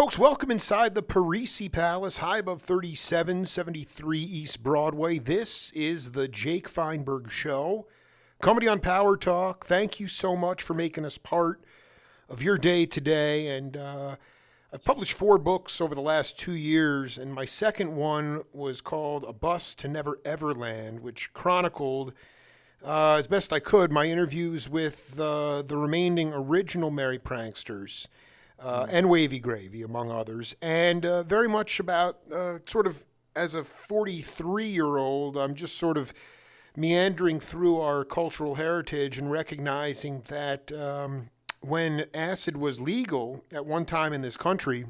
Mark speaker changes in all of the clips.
Speaker 1: Folks, welcome inside the Parisi Palace, high above 3773 East Broadway. This is the Jake Feinberg Show, comedy on Power Talk. Thank you so much for making us part of your day today. And I've published 4 books over the last 2 years, and my second one was called A Bus to Never Everland, which chronicled, as best I could, my interviews with the remaining original Merry Pranksters. And Wavy Gravy, among others, and very much about sort of as a 43-year-old, I'm just sort of meandering through our cultural heritage and recognizing that when acid was legal at one time in this country,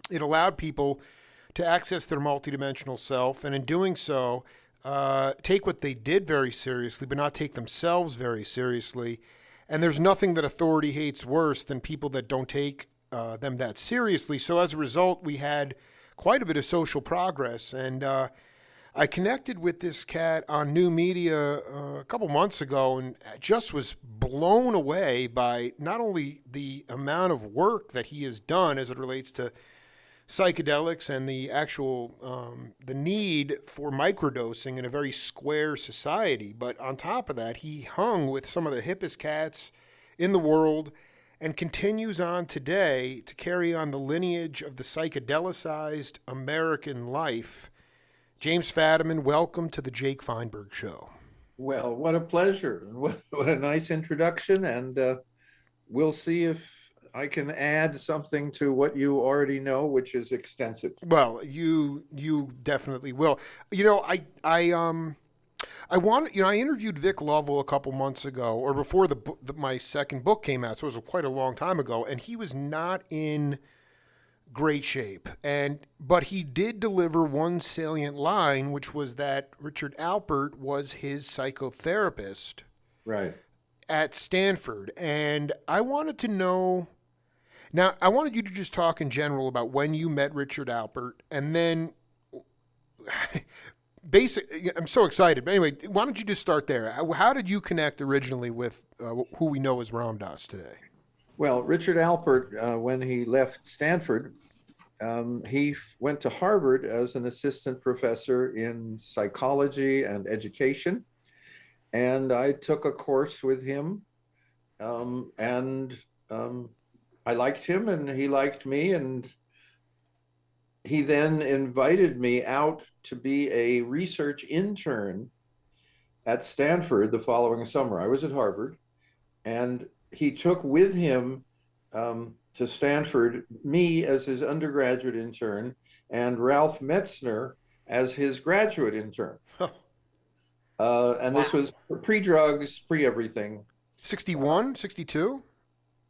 Speaker 1: it allowed people to access their multidimensional self, and in doing so, take what they did very seriously, but not take themselves very seriously. And there's nothing that authority hates worse than people that don't take them that seriously. So as a result, we had quite a bit of social progress. And I connected with this cat on new media a couple months ago and just was blown away by not only the amount of work that he has done as it relates to psychedelics and the actual the need for microdosing in a very square society. But on top of that, he hung with some of the hippest cats in the world and continues on today to carry on the lineage of the psychedelicized American life. James Fadiman, welcome to the Jake Feinberg Show.
Speaker 2: Well, what a pleasure. What a nice introduction. And we'll see if I can add something to what you already know, which is extensive.
Speaker 1: Well, you definitely will. You know, I interviewed Vic Lovell a couple months ago, or before my second book came out, so it was quite a long time ago, and he was not in great shape. But he did deliver one salient line, which was that Richard Alpert was his psychotherapist,
Speaker 2: right,
Speaker 1: at Stanford. And I wanted to know. Now, I wanted you to just talk in general about when you met Richard Alpert, and then I'm so excited. But anyway, why don't you just start there? How did you connect originally with who we know as Ram Dass today?
Speaker 2: Well, Richard Alpert, when he left Stanford, he went to Harvard as an assistant professor in psychology and education. And I took a course with him, I liked him and he liked me, and he then invited me out to be a research intern at Stanford the following summer. I was at Harvard, and he took with him to Stanford me as his undergraduate intern and Ralph Metzner as his graduate intern. And this was pre-drugs, pre-everything.
Speaker 1: 61, 62?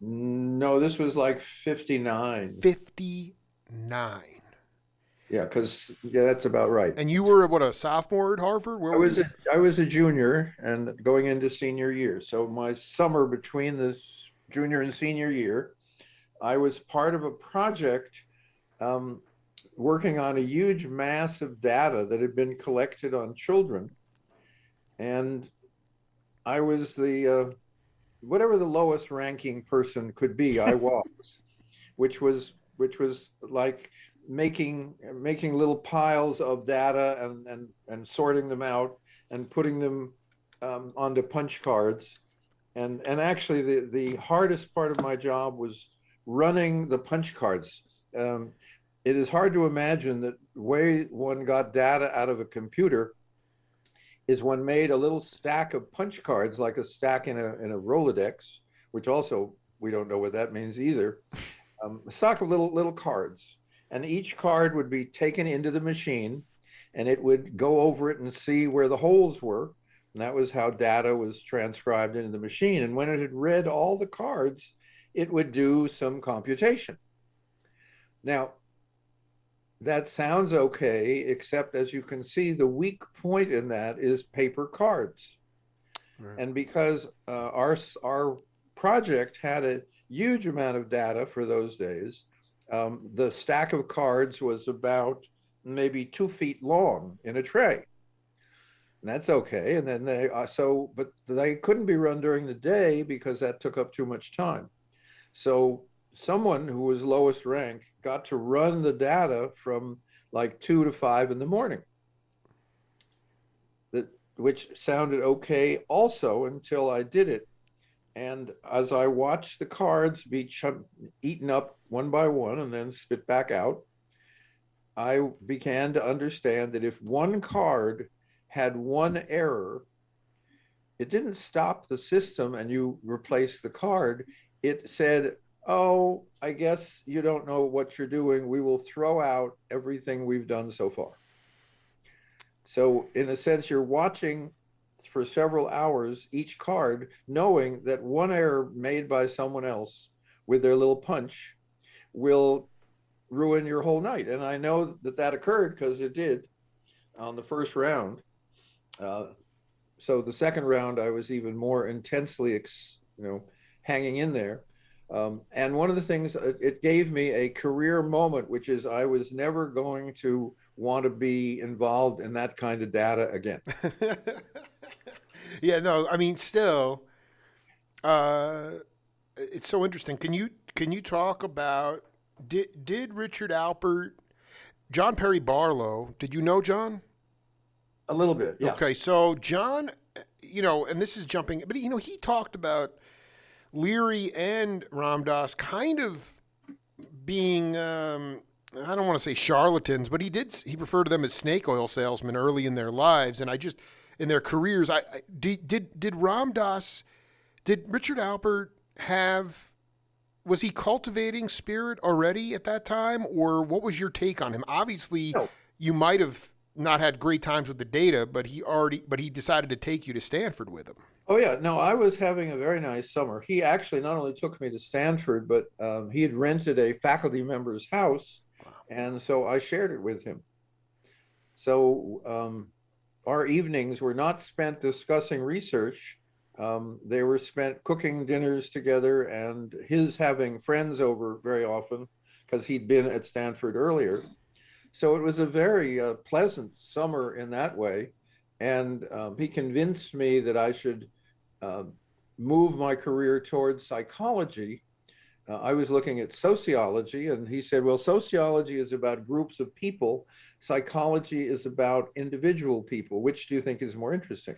Speaker 2: No, this was like 59.
Speaker 1: 59.
Speaker 2: Yeah, that's about right.
Speaker 1: And you were, what, a sophomore at Harvard?
Speaker 2: I was a junior and going into senior year. So my summer between the junior and senior year, I was part of a project working on a huge mass of data that had been collected on children. And I was the whatever the lowest ranking person could be, I was, which was like making little piles of data and sorting them out and putting them onto punch cards. And actually the hardest part of my job was running the punch cards. It is hard to imagine that the way one got data out of a computer is one made a little stack of punch cards, like a stack in a Rolodex, which also we don't know what that means either. A stack of little cards, and each card would be taken into the machine, and it would go over it and see where the holes were, and that was how data was transcribed into the machine. And when it had read all the cards, it would do some computation. Now, that sounds okay, except as you can see, the weak point in that is paper cards. Right. And because our project had a huge amount of data for those days, the stack of cards was about maybe 2 feet long in a tray. And that's okay. And then but they couldn't be run during the day because that took up too much time. So someone who was lowest rank got to run the data from like 2 to 5 in the morning, that which sounded okay also until I did it. And as I watched the cards be eaten up one by one and then spit back out, I began to understand that if one card had one error, it didn't stop the system and you replace the card. It said, oh, I guess you don't know what you're doing. We will throw out everything we've done so far. So, in a sense, you're watching for several hours each card, knowing that one error made by someone else with their little punch will ruin your whole night. And I know that that occurred because it did on the first round. So the second round, I was even more intensely, hanging in there. And one of the things it gave me a career moment, which is I was never going to want to be involved in that kind of data again.
Speaker 1: Yeah, no, I mean, still, it's so interesting. Can you talk about did Richard Alpert, John Perry Barlow? Did you know John?
Speaker 2: A little bit, yeah.
Speaker 1: Okay, so John, and this is jumping, but he talked about Leary and Ram Dass kind of being, I don't want to say charlatans, but he referred to them as snake oil salesmen early in their lives, and in their careers. Did Ram Dass, did Richard Alpert was he cultivating spirit already at that time, or what was your take on him? Obviously,
Speaker 2: No.
Speaker 1: You might have not had great times with the data, but he decided to take you to Stanford with him.
Speaker 2: Oh yeah, no, I was having a very nice summer. He actually not only took me to Stanford, but he had rented a faculty member's house, and so I shared it with him. So our evenings were not spent discussing research. They were spent cooking dinners together and his having friends over very often because he'd been at Stanford earlier. So it was a very pleasant summer in that way. And he convinced me that I should move my career towards psychology. I was looking at sociology, and he said, well, sociology is about groups of people. Psychology is about individual people. Which do you think is more interesting?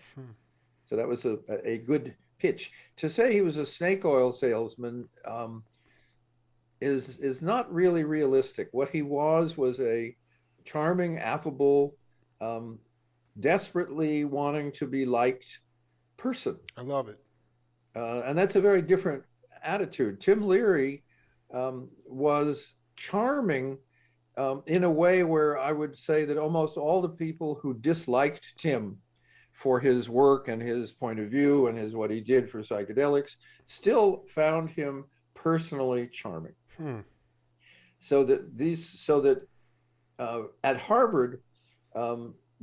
Speaker 2: So that was a good pitch. To say he was a snake oil salesman is not really realistic. What he was a charming, affable, desperately wanting to be liked person.
Speaker 1: I love it.
Speaker 2: And that's a very different attitude. Tim Leary was charming in a way where I would say that almost all the people who disliked Tim for his work and his point of view and what he did for psychedelics still found him personally charming. So that at Harvard,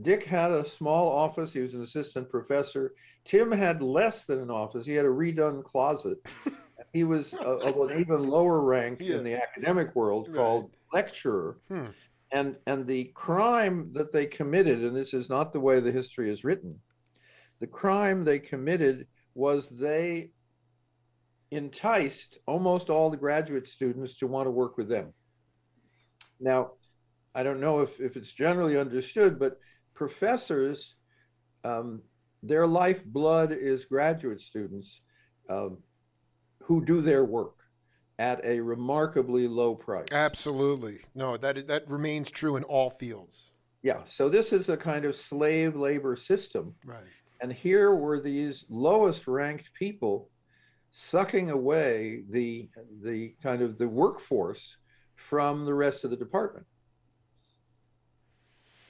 Speaker 2: Dick had a small office. He was an assistant professor. Tim had less than an office. He had a redone closet. He was of an even lower rank in the academic world, called lecturer. And the crime that they committed, and this is not the way the history is written, the crime they committed was they enticed almost all the graduate students to want to work with them. Now, I don't know if it's generally understood, but professors, their lifeblood is graduate students who do their work at a remarkably low price.
Speaker 1: Absolutely. No, that remains true in all fields.
Speaker 2: Yeah, so this is a kind of slave labor system.
Speaker 1: Right.
Speaker 2: And here were these lowest ranked people sucking away the kind of the workforce from the rest of the department.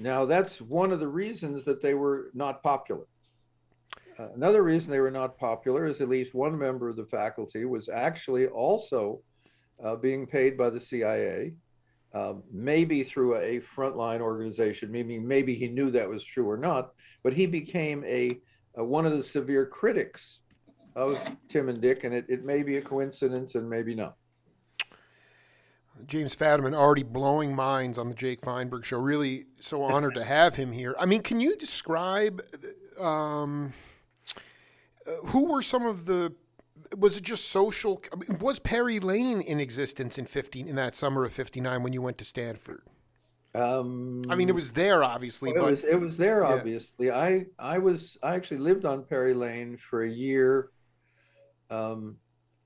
Speaker 2: Now, that's one of the reasons that they were not popular. Another reason they were not popular is at least one member of the faculty was actually also being paid by the CIA, maybe through a frontline organization. Maybe he knew that was true or not, but he became one of the severe critics of Tim and Dick, and it may be a coincidence and maybe not.
Speaker 1: James Fadiman already blowing minds on the Jake Feinberg Show. Really so honored to have him here. I mean, can you describe who were some of the was it just social? I mean, was Perry Lane in existence in that summer of '59 when you went to Stanford? I mean, it
Speaker 2: Um,
Speaker 1: was there obviously,
Speaker 2: well,
Speaker 1: but
Speaker 2: it was there
Speaker 1: yeah,
Speaker 2: obviously. I actually lived on Perry Lane for a year um,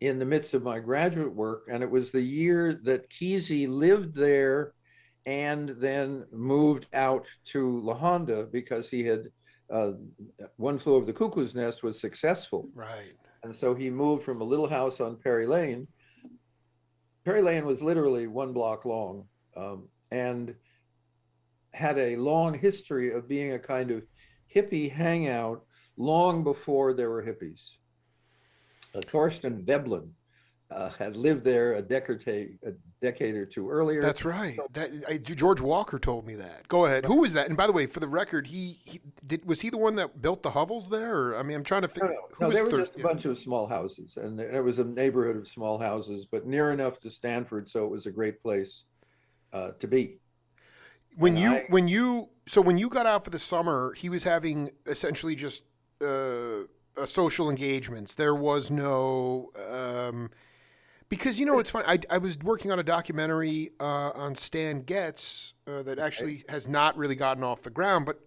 Speaker 2: in the midst of my graduate work, and it was the year that Kesey lived there and then moved out to La Honda because he had uh, One Flew Over the Cuckoo's Nest was successful,
Speaker 1: right.
Speaker 2: and so he moved from a little house on Perry Lane. Perry Lane was literally 1 block long, and had a long history of being a kind of hippie hangout long before there were hippies. Thorsten Veblen had lived there a decade or two earlier.
Speaker 1: That's right.
Speaker 2: So,
Speaker 1: George Walker told me that. Go ahead. Who was that? And by the way, for the record, was he the one that built the hovels there? Or, I mean, I'm trying to
Speaker 2: no,
Speaker 1: figure
Speaker 2: no,
Speaker 1: who
Speaker 2: no,
Speaker 1: was
Speaker 2: there were
Speaker 1: Thurston.
Speaker 2: just a bunch of small houses, and it was a neighborhood of small houses, but near enough to Stanford, so it was a great place to be.
Speaker 1: When
Speaker 2: And
Speaker 1: you
Speaker 2: I,
Speaker 1: when you so when you got out for the summer, he was having essentially just social engagements. There was no because it's funny. I was working on a documentary on Stan Getz that
Speaker 2: okay,
Speaker 1: actually has not really gotten off the ground, but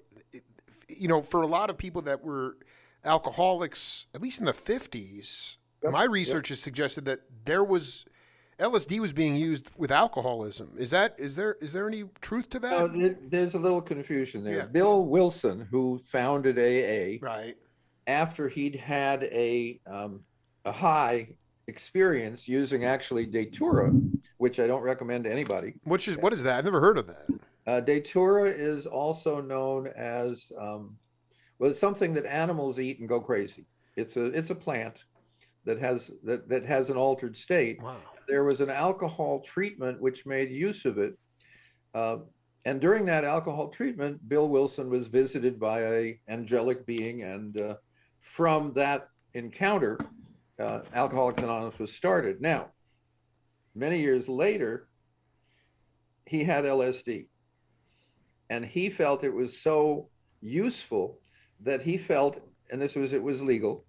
Speaker 1: for a lot of people that were alcoholics, at least in the 50s,
Speaker 2: yep,
Speaker 1: my
Speaker 2: yep.
Speaker 1: research has suggested that there was LSD was being used with alcoholism. Is there any truth to that?
Speaker 2: Now, there's a little confusion there.
Speaker 1: Yeah.
Speaker 2: Bill Wilson, who founded AA,
Speaker 1: Right.
Speaker 2: after he'd had a high experience using actually Datura, which I don't recommend to anybody.
Speaker 1: What is that? I've never heard of that.
Speaker 2: Datura is also known as well, it's something that animals eat and go crazy. It's a plant that has an altered state.
Speaker 1: Wow.
Speaker 2: There was an alcohol treatment which made use of it. Uh, and during that alcohol treatment, Bill Wilson was visited by a angelic being, and from that encounter, Alcoholics Anonymous was started. Now, many years later, he had LSD, and he felt it was so useful that he felt, and it was legal.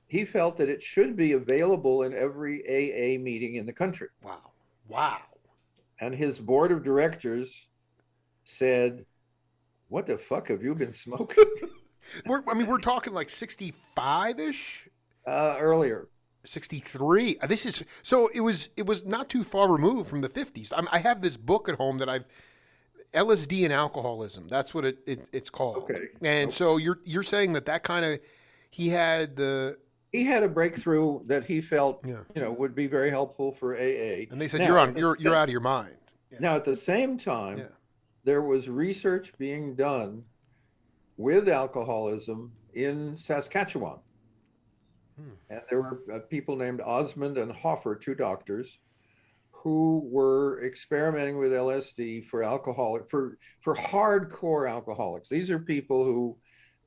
Speaker 2: He felt that it should be available in every AA meeting in the country.
Speaker 1: Wow. Wow.
Speaker 2: And his board of directors said, "What the fuck have you been smoking?"
Speaker 1: We're talking like 65 ish.
Speaker 2: Earlier.
Speaker 1: 63. This is so it was not too far removed from the 50s. I have this book at home that I've LSD and alcoholism. That's what it's called.
Speaker 2: Okay.
Speaker 1: And
Speaker 2: Okay.
Speaker 1: so you're saying that kind of he had the
Speaker 2: He had a breakthrough that he felt,
Speaker 1: yeah.
Speaker 2: would be very helpful for AA.
Speaker 1: And they said
Speaker 2: Now,
Speaker 1: you're out of your mind. Yeah.
Speaker 2: now at the same time,
Speaker 1: Yeah.
Speaker 2: there was research being done with alcoholism in Saskatchewan.
Speaker 1: Hmm.
Speaker 2: And there were people named Osmond and Hoffer, two doctors, who were experimenting with LSD for hardcore alcoholics. These are people who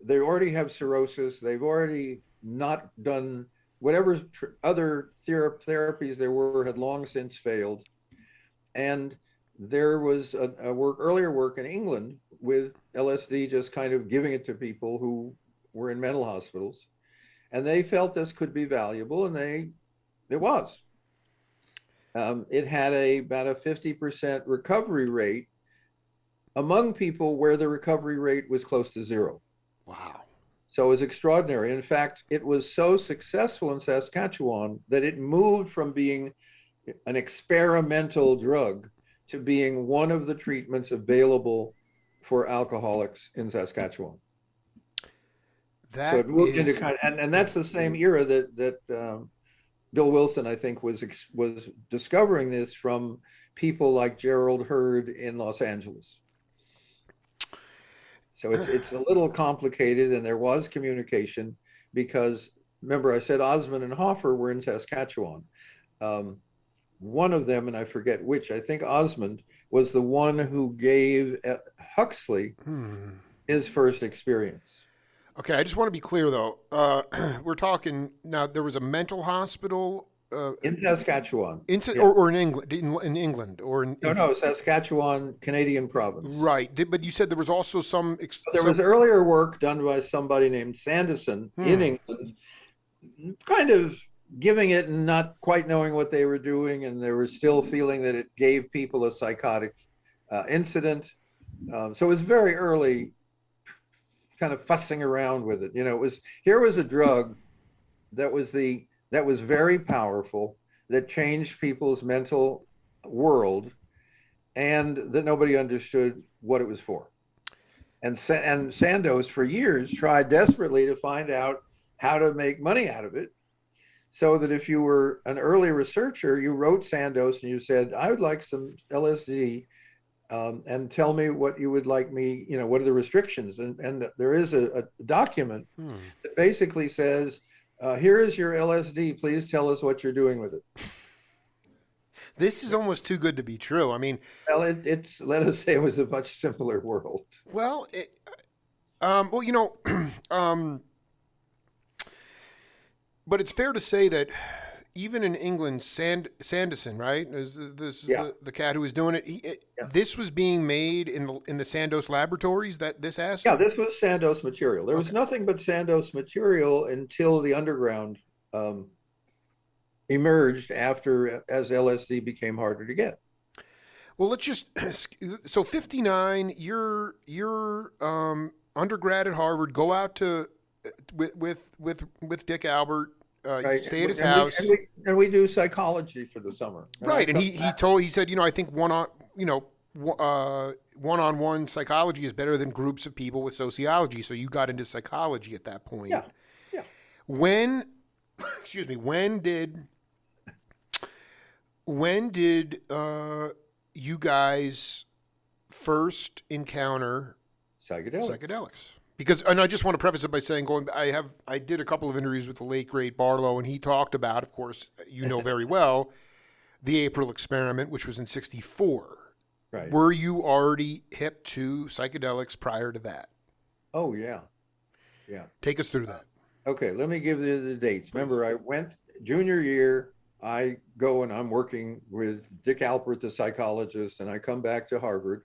Speaker 2: they already have cirrhosis. They've already not done whatever other therapies there were had long since failed. And there was earlier work in England with LSD, just kind of giving it to people who were in mental hospitals, and they felt this could be valuable, and it was. It had about a 50% recovery rate among people where the recovery rate was close to zero.
Speaker 1: Wow.
Speaker 2: So it was extraordinary. In fact, it was so successful in Saskatchewan that it moved from being an experimental drug to being one of the treatments available for alcoholics in Saskatchewan. So
Speaker 1: That
Speaker 2: it moved into
Speaker 1: is
Speaker 2: and that's the same era that Bill Wilson, I think, was discovering this from people like Gerald Hurd in Los Angeles. So it's a little complicated, and there was communication because remember I said Osmond and Hoffer were in Saskatchewan. One of them, and I forget which, I think Osmond was the one who gave Huxley his first experience.
Speaker 1: Okay, I just want to be clear though. We're talking now. There was a mental hospital
Speaker 2: In Saskatchewan. Yeah.
Speaker 1: or in England, in England, or
Speaker 2: No, Saskatchewan, Canadian province.
Speaker 1: right. But you said there was also some.
Speaker 2: There was earlier work done by somebody named Sanderson in England. kind of giving it and not quite knowing what they were doing, and they were still feeling that it gave people a psychotic incident. So it was very early, kind of fussing around with it. It was here was a drug that was very powerful, that changed people's mental world, and that nobody understood what it was for. And Sandoz for years tried desperately to find out how to make money out of it, so that if you were an early researcher, you wrote Sandoz and you said, I would like some LSD, and tell me what you would like me, what are the restrictions? And there is a document that basically says, here is your LSD, please tell us what you're doing with it.
Speaker 1: This is almost too good to be true. I mean,
Speaker 2: well, it's let us say it was a much simpler world.
Speaker 1: Well, but it's fair to say that even in England, Sanderson, right? This is the cat who was doing it. This was being made in the Sandoz laboratories. That this acid.
Speaker 2: Yeah, this was Sandoz material. There was nothing but Sandoz material until the underground emerged as LSD became harder to get.
Speaker 1: Well, let's just so 59. You're undergrad at Harvard. Go out to with Dick Albert.
Speaker 2: Right.
Speaker 1: Stay at his house,
Speaker 2: and we do psychology for the summer.
Speaker 1: Right, and he said, I think one-on-one psychology is better than groups of people with sociology. So you got into psychology at that point.
Speaker 2: Yeah.
Speaker 1: When did you guys first encounter psychedelics? Because, and I just want to preface it by saying, I did a couple of interviews with the late great Barlow, and he talked about, of course, very well, the April experiment, which was in '64.
Speaker 2: Right.
Speaker 1: Were you already hip to psychedelics prior to that?
Speaker 2: Oh yeah.
Speaker 1: Take us through that.
Speaker 2: Okay, let me give you the dates. Please. Remember, I went junior year. I go and I'm working with Dick Alpert, the psychologist, and I come back to Harvard.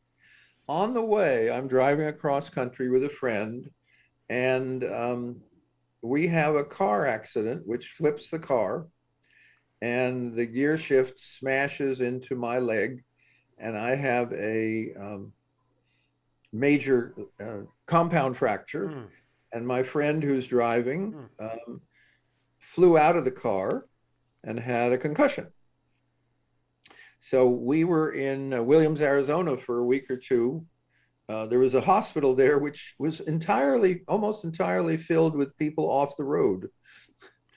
Speaker 2: On the way, I'm driving across country with a friend, and we have a car accident which flips the car, and the gear shift smashes into my leg, and I have a major compound fracture. And my friend who's driving flew out of the car and had a concussion. So we were in Williams, Arizona for a week or two. There was a hospital there which was almost entirely filled with people off the road.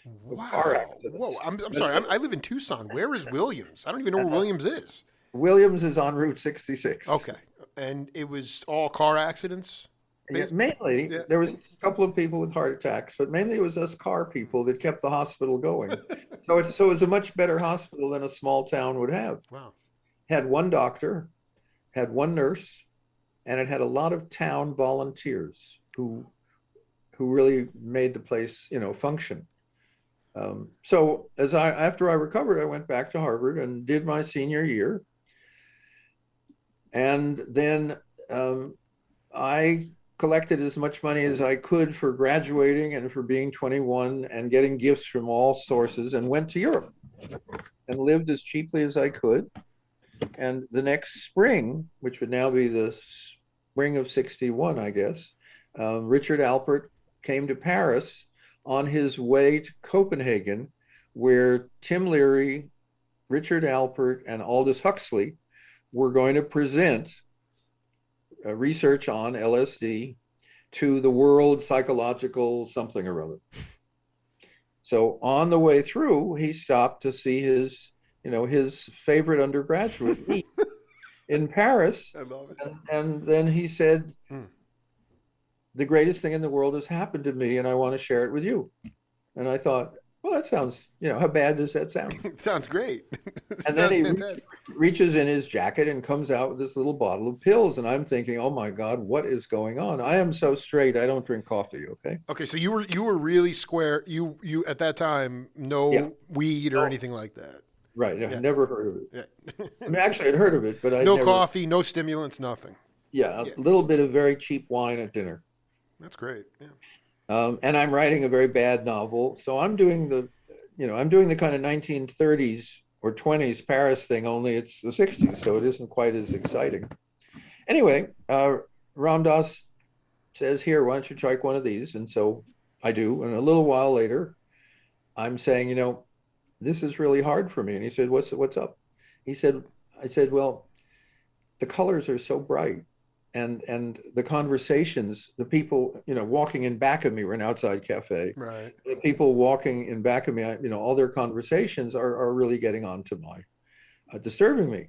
Speaker 1: Wow. Whoa, I'm sorry. I live in Tucson. Where is Williams? I don't even know where Williams is.
Speaker 2: Williams is on Route 66.
Speaker 1: Okay. And it was all car accidents?
Speaker 2: Yeah, mainly, there was a couple of people with heart attacks, but mainly it was us car people that kept the hospital going. So it was a much better hospital than a small town would have.
Speaker 1: Wow.
Speaker 2: Had one doctor, had one nurse, and it had a lot of town volunteers who really made the place, function. So after I recovered, I went back to Harvard and did my senior year. And then I collected as much money as I could for graduating and for being 21 and getting gifts from all sources, and went to Europe and lived as cheaply as I could. And the next spring, which would now be the spring of '61, I guess, Richard Alpert came to Paris on his way to Copenhagen, where Tim Leary, Richard Alpert, and Aldous Huxley were going to present research on LSD to the World Psychological something or other. So on the way through, he stopped to see his favorite undergraduate meet in Paris.
Speaker 1: I love it.
Speaker 2: And then he said, the greatest thing in the world has happened to me, and I want to share it with you. And I thought, well, that sounds, how bad does that sound?
Speaker 1: It sounds great.
Speaker 2: And then he reaches in his jacket and comes out with this little bottle of pills. And I'm thinking, oh my God, what is going on? I am so straight. I don't drink coffee. Okay.
Speaker 1: Okay. So you were really square. You at that time, weed or anything like that.
Speaker 2: Right. I've never heard of it. Yeah. I mean, actually I'd heard of it, but
Speaker 1: coffee, no stimulants, nothing.
Speaker 2: Yeah. A little bit of very cheap wine at dinner.
Speaker 1: That's great. Yeah.
Speaker 2: And I'm writing a very bad novel. So I'm doing the kind of 1930s or 20s Paris thing, only it's the 60s. So it isn't quite as exciting. Anyway, Ram Dass says, here, why don't you try one of these? And so I do. And a little while later, I'm saying, this is really hard for me. And he said, what's up? He said, I said, well, the colors are so bright and the conversations, the people, walking in back of me, we're an outside cafe.
Speaker 1: Right.
Speaker 2: The people walking in back of me, all their conversations are really getting on to my, disturbing me.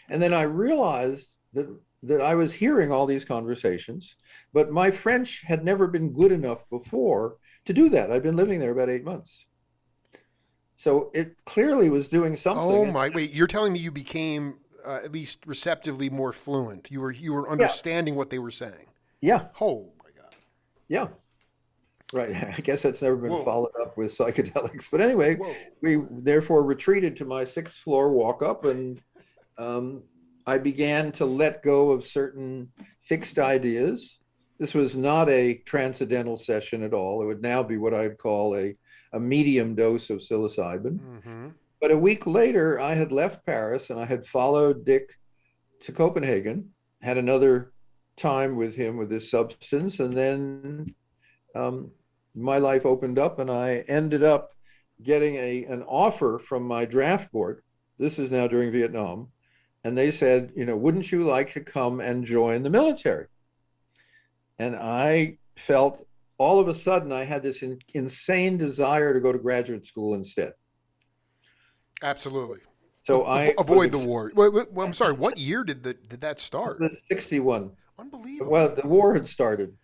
Speaker 2: And then I realized that I was hearing all these conversations, but my French had never been good enough before to do that. I'd been living there about 8 months. So it clearly was doing something.
Speaker 1: Oh my! Wait, you're telling me you became at least receptively more fluent. You were
Speaker 2: Yeah,
Speaker 1: understanding what they were saying.
Speaker 2: yeah,
Speaker 1: Oh my God!
Speaker 2: yeah. Right. I guess that's never been
Speaker 1: Whoa!
Speaker 2: followed up with psychedelics. But anyway,
Speaker 1: Whoa!
Speaker 2: we therefore retreated to my sixth floor walk up, and um, I began to let go of certain fixed ideas. This was not a transcendental session at all. It would now be what I'd call a medium dose of psilocybin.
Speaker 1: Mm-hmm.
Speaker 2: But a week later, I had left Paris and I had followed Dick to Copenhagen, had another time with him with this substance, and then um, my life opened up and I ended up getting an offer from my draft board. This is now during Vietnam. And they said, wouldn't you like to come and join the military? And I felt all of a sudden I had this insane desire to go to graduate school instead.
Speaker 1: Absolutely.
Speaker 2: So I
Speaker 1: Avoid the
Speaker 2: was
Speaker 1: war. Wait, I'm sorry. What year did that start?
Speaker 2: 61.
Speaker 1: Unbelievable.
Speaker 2: Well, the war had started.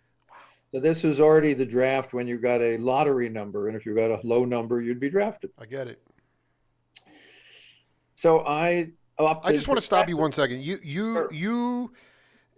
Speaker 2: So this was already the draft when you got a lottery number, and if you got a low number, you'd be drafted.
Speaker 1: I get it.
Speaker 2: So I
Speaker 1: I just
Speaker 2: opted
Speaker 1: want
Speaker 2: for
Speaker 1: to stop you
Speaker 2: graduate.
Speaker 1: 1 second. You you
Speaker 2: Sure.
Speaker 1: you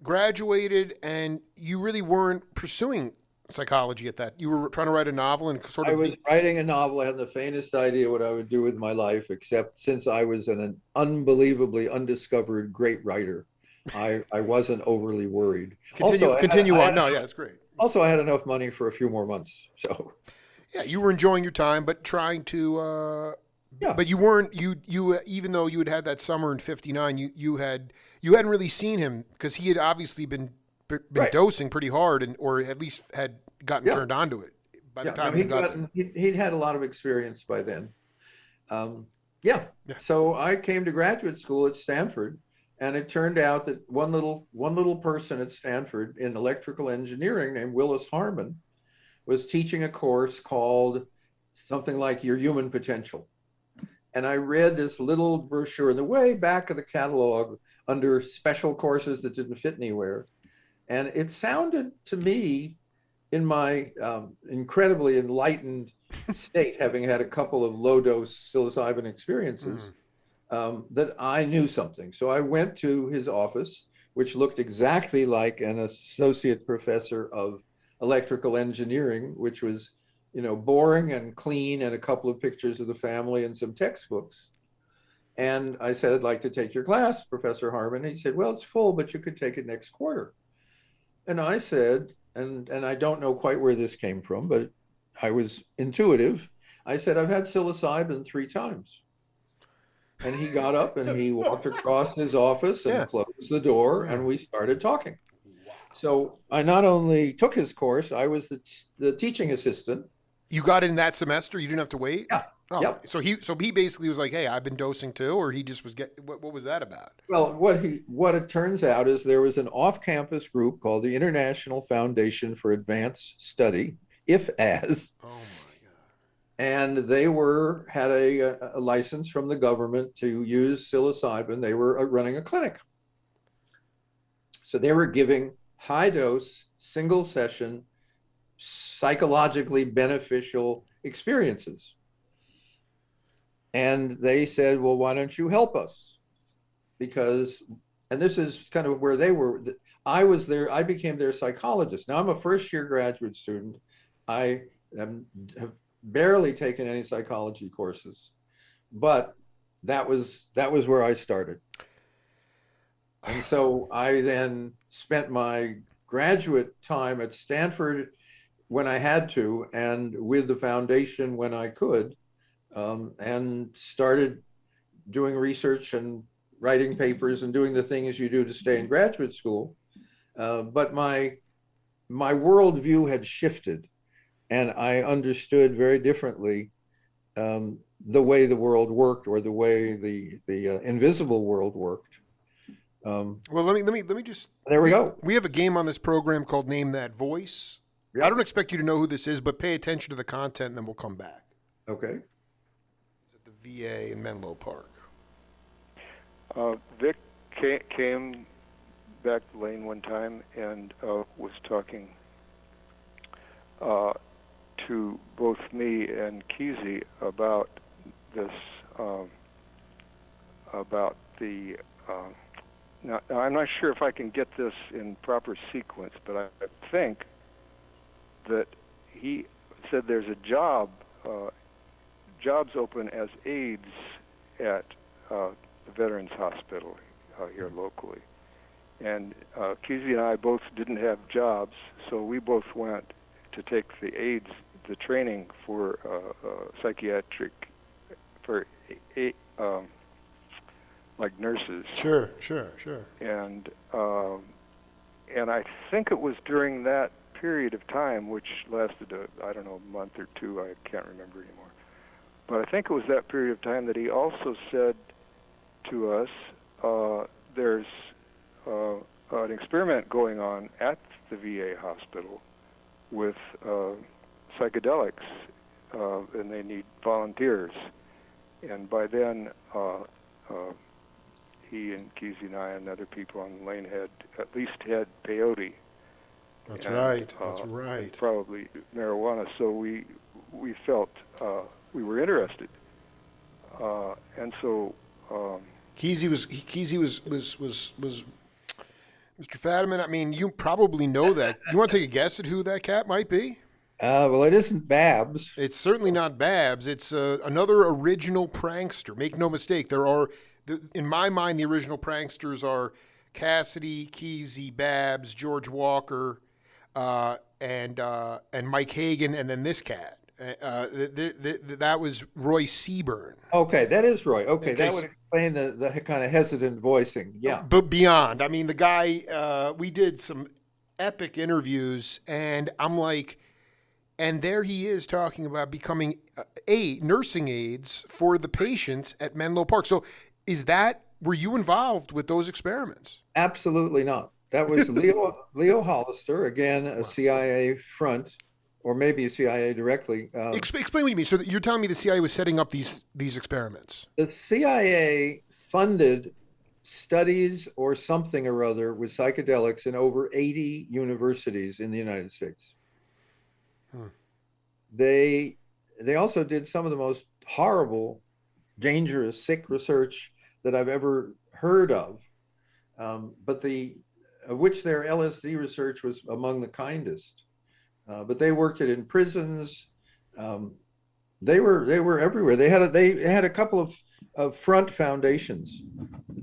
Speaker 1: graduated and you really weren't pursuing psychology at that. You were trying to write a novel and sort
Speaker 2: I
Speaker 1: of
Speaker 2: was
Speaker 1: be.
Speaker 2: writing a novel. I had the faintest idea what I would do with my life, except since I was an unbelievably undiscovered great writer, I wasn't overly worried.
Speaker 1: Continue continue on. No, yeah, it's great.
Speaker 2: Also I had enough money for a few more months. So
Speaker 1: Yeah, you were enjoying your time, but trying to.
Speaker 2: yeah,
Speaker 1: But you weren't you even though you had that summer in '59, you hadn't really seen him because he had obviously been
Speaker 2: right.
Speaker 1: dosing pretty hard and or at least had gotten
Speaker 2: Yeah,
Speaker 1: turned on to it by the
Speaker 2: yeah. No,
Speaker 1: time you got there.
Speaker 2: he'd had a lot of experience by then. Um, yeah.
Speaker 1: Yeah.
Speaker 2: So I came to graduate school at Stanford, and it turned out that one little person at Stanford in electrical engineering named Willis Harmon was teaching a course called something like Your Human Potential. And I read this little brochure in the way back of the catalog under special courses that didn't fit anywhere. And it sounded to me, in my incredibly enlightened state, having had a couple of low dose psilocybin experiences,
Speaker 1: Mm.
Speaker 2: that I knew something. So I went to his office, which looked exactly like an associate professor of electrical engineering, which was, boring and clean, and a couple of pictures of the family and some textbooks. And I said, I'd like to take your class, Professor Harmon. He said, well, it's full, but you could take it next quarter. And I said, and I don't know quite where this came from, but I was intuitive. I said, I've had psilocybin 3 times. And he got up and he walked across his office and
Speaker 1: Yeah.
Speaker 2: closed the door,
Speaker 1: Yeah.
Speaker 2: and we started talking.
Speaker 1: Wow.
Speaker 2: So I not only took his course, I was the teaching assistant.
Speaker 1: You got in that semester. You didn't have to wait.
Speaker 2: Yeah.
Speaker 1: Oh,
Speaker 2: Yep.
Speaker 1: so he basically was like, "Hey, I've been dosing too," or he just was what was that about?
Speaker 2: Well, what it turns out is there was an off-campus group called the International Foundation for Advanced Study, IFAS,
Speaker 1: Oh my God.
Speaker 2: and they had a license from the government to use psilocybin. They were running a clinic, so they were giving high dose, single session, psychologically beneficial experiences. And they said, well, why don't you help us? Because, and this is kind of where they were. I became their psychologist. Now I'm a first year graduate student. I have barely taken any psychology courses, but that was where I started. And so I then spent my graduate time at Stanford when I had to, and with the foundation when I could, and started doing research and writing papers and doing the things you do to stay in graduate school. But my worldview had shifted, and I understood very differently the way the world worked, or the way the invisible world worked.
Speaker 1: Well, let me just.
Speaker 2: There we go.
Speaker 1: We have a game on this program called Name That Voice.
Speaker 2: Yep.
Speaker 1: I don't expect you to know who this is, but pay attention to the content, and then we'll come back.
Speaker 2: Okay.
Speaker 1: It's at the VA in Menlo Park.
Speaker 3: Vic came back the lane one time and was talking to both me and Kesey about this, about the. Now, I'm not sure if I can get this in proper sequence, but I think that he said there's a jobs open as aides at the Veterans Hospital here locally. And Kesey and I both didn't have jobs, so we both went to take the aides, the training for psychiatric, for like nurses.
Speaker 1: Sure.
Speaker 3: And I think it was during that period of time, which lasted I don't know, a month or two, I can't remember anymore. But I think it was that period of time that he also said to us, there's an experiment going on at the VA hospital with psychedelics, and they need volunteers. And by then, he and Kesey and I and other people on the lane had at least had peyote.
Speaker 1: That's
Speaker 3: and,
Speaker 1: right. That's right.
Speaker 3: And probably marijuana. So we felt we were interested, and so.
Speaker 1: Kesey was Mr. Fadiman. I mean, you probably know that. You want to take a guess at who that cat might be?
Speaker 2: Well, it isn't Babs.
Speaker 1: It's certainly not Babs. It's another original prankster. Make no mistake. There are, in my mind, the original pranksters are Cassidy, Kesey, Babs, George Walker, and Mike Hagan, and then this cat. That was Roy Seaburn.
Speaker 2: Okay, that is Roy. Okay, that would explain the kind of hesitant voicing. Yeah.
Speaker 1: But beyond, I mean, the guy, we did some epic interviews, and I'm like, and there he is talking about becoming nursing aides for the patients at Menlo Park. So were you involved with those experiments?
Speaker 2: Absolutely not. That was Leo Hollister, again, a CIA front, or maybe a CIA directly.
Speaker 1: Explain what you mean. So you're telling me the CIA was setting up these experiments?
Speaker 2: The CIA funded studies or something or other with psychedelics in over 80 universities in the United States. They also did some of the most horrible, dangerous, sick research that I've ever heard of, but which their LSD research was among the kindest. But they worked it in prisons. They were everywhere. They had a couple of front foundations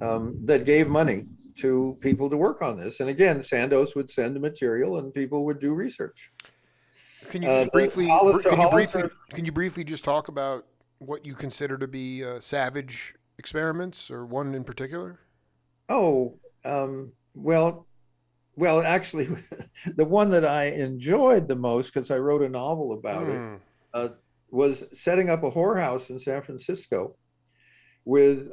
Speaker 2: that gave money to people to work on this. And again, Sandoz would send the material, and people would do research.
Speaker 1: Can you just can you briefly just talk about what you consider to be savage experiments, or one in particular?
Speaker 2: Oh, well, actually, the one that I enjoyed the most, because I wrote a novel about it, was setting up a whorehouse in San Francisco with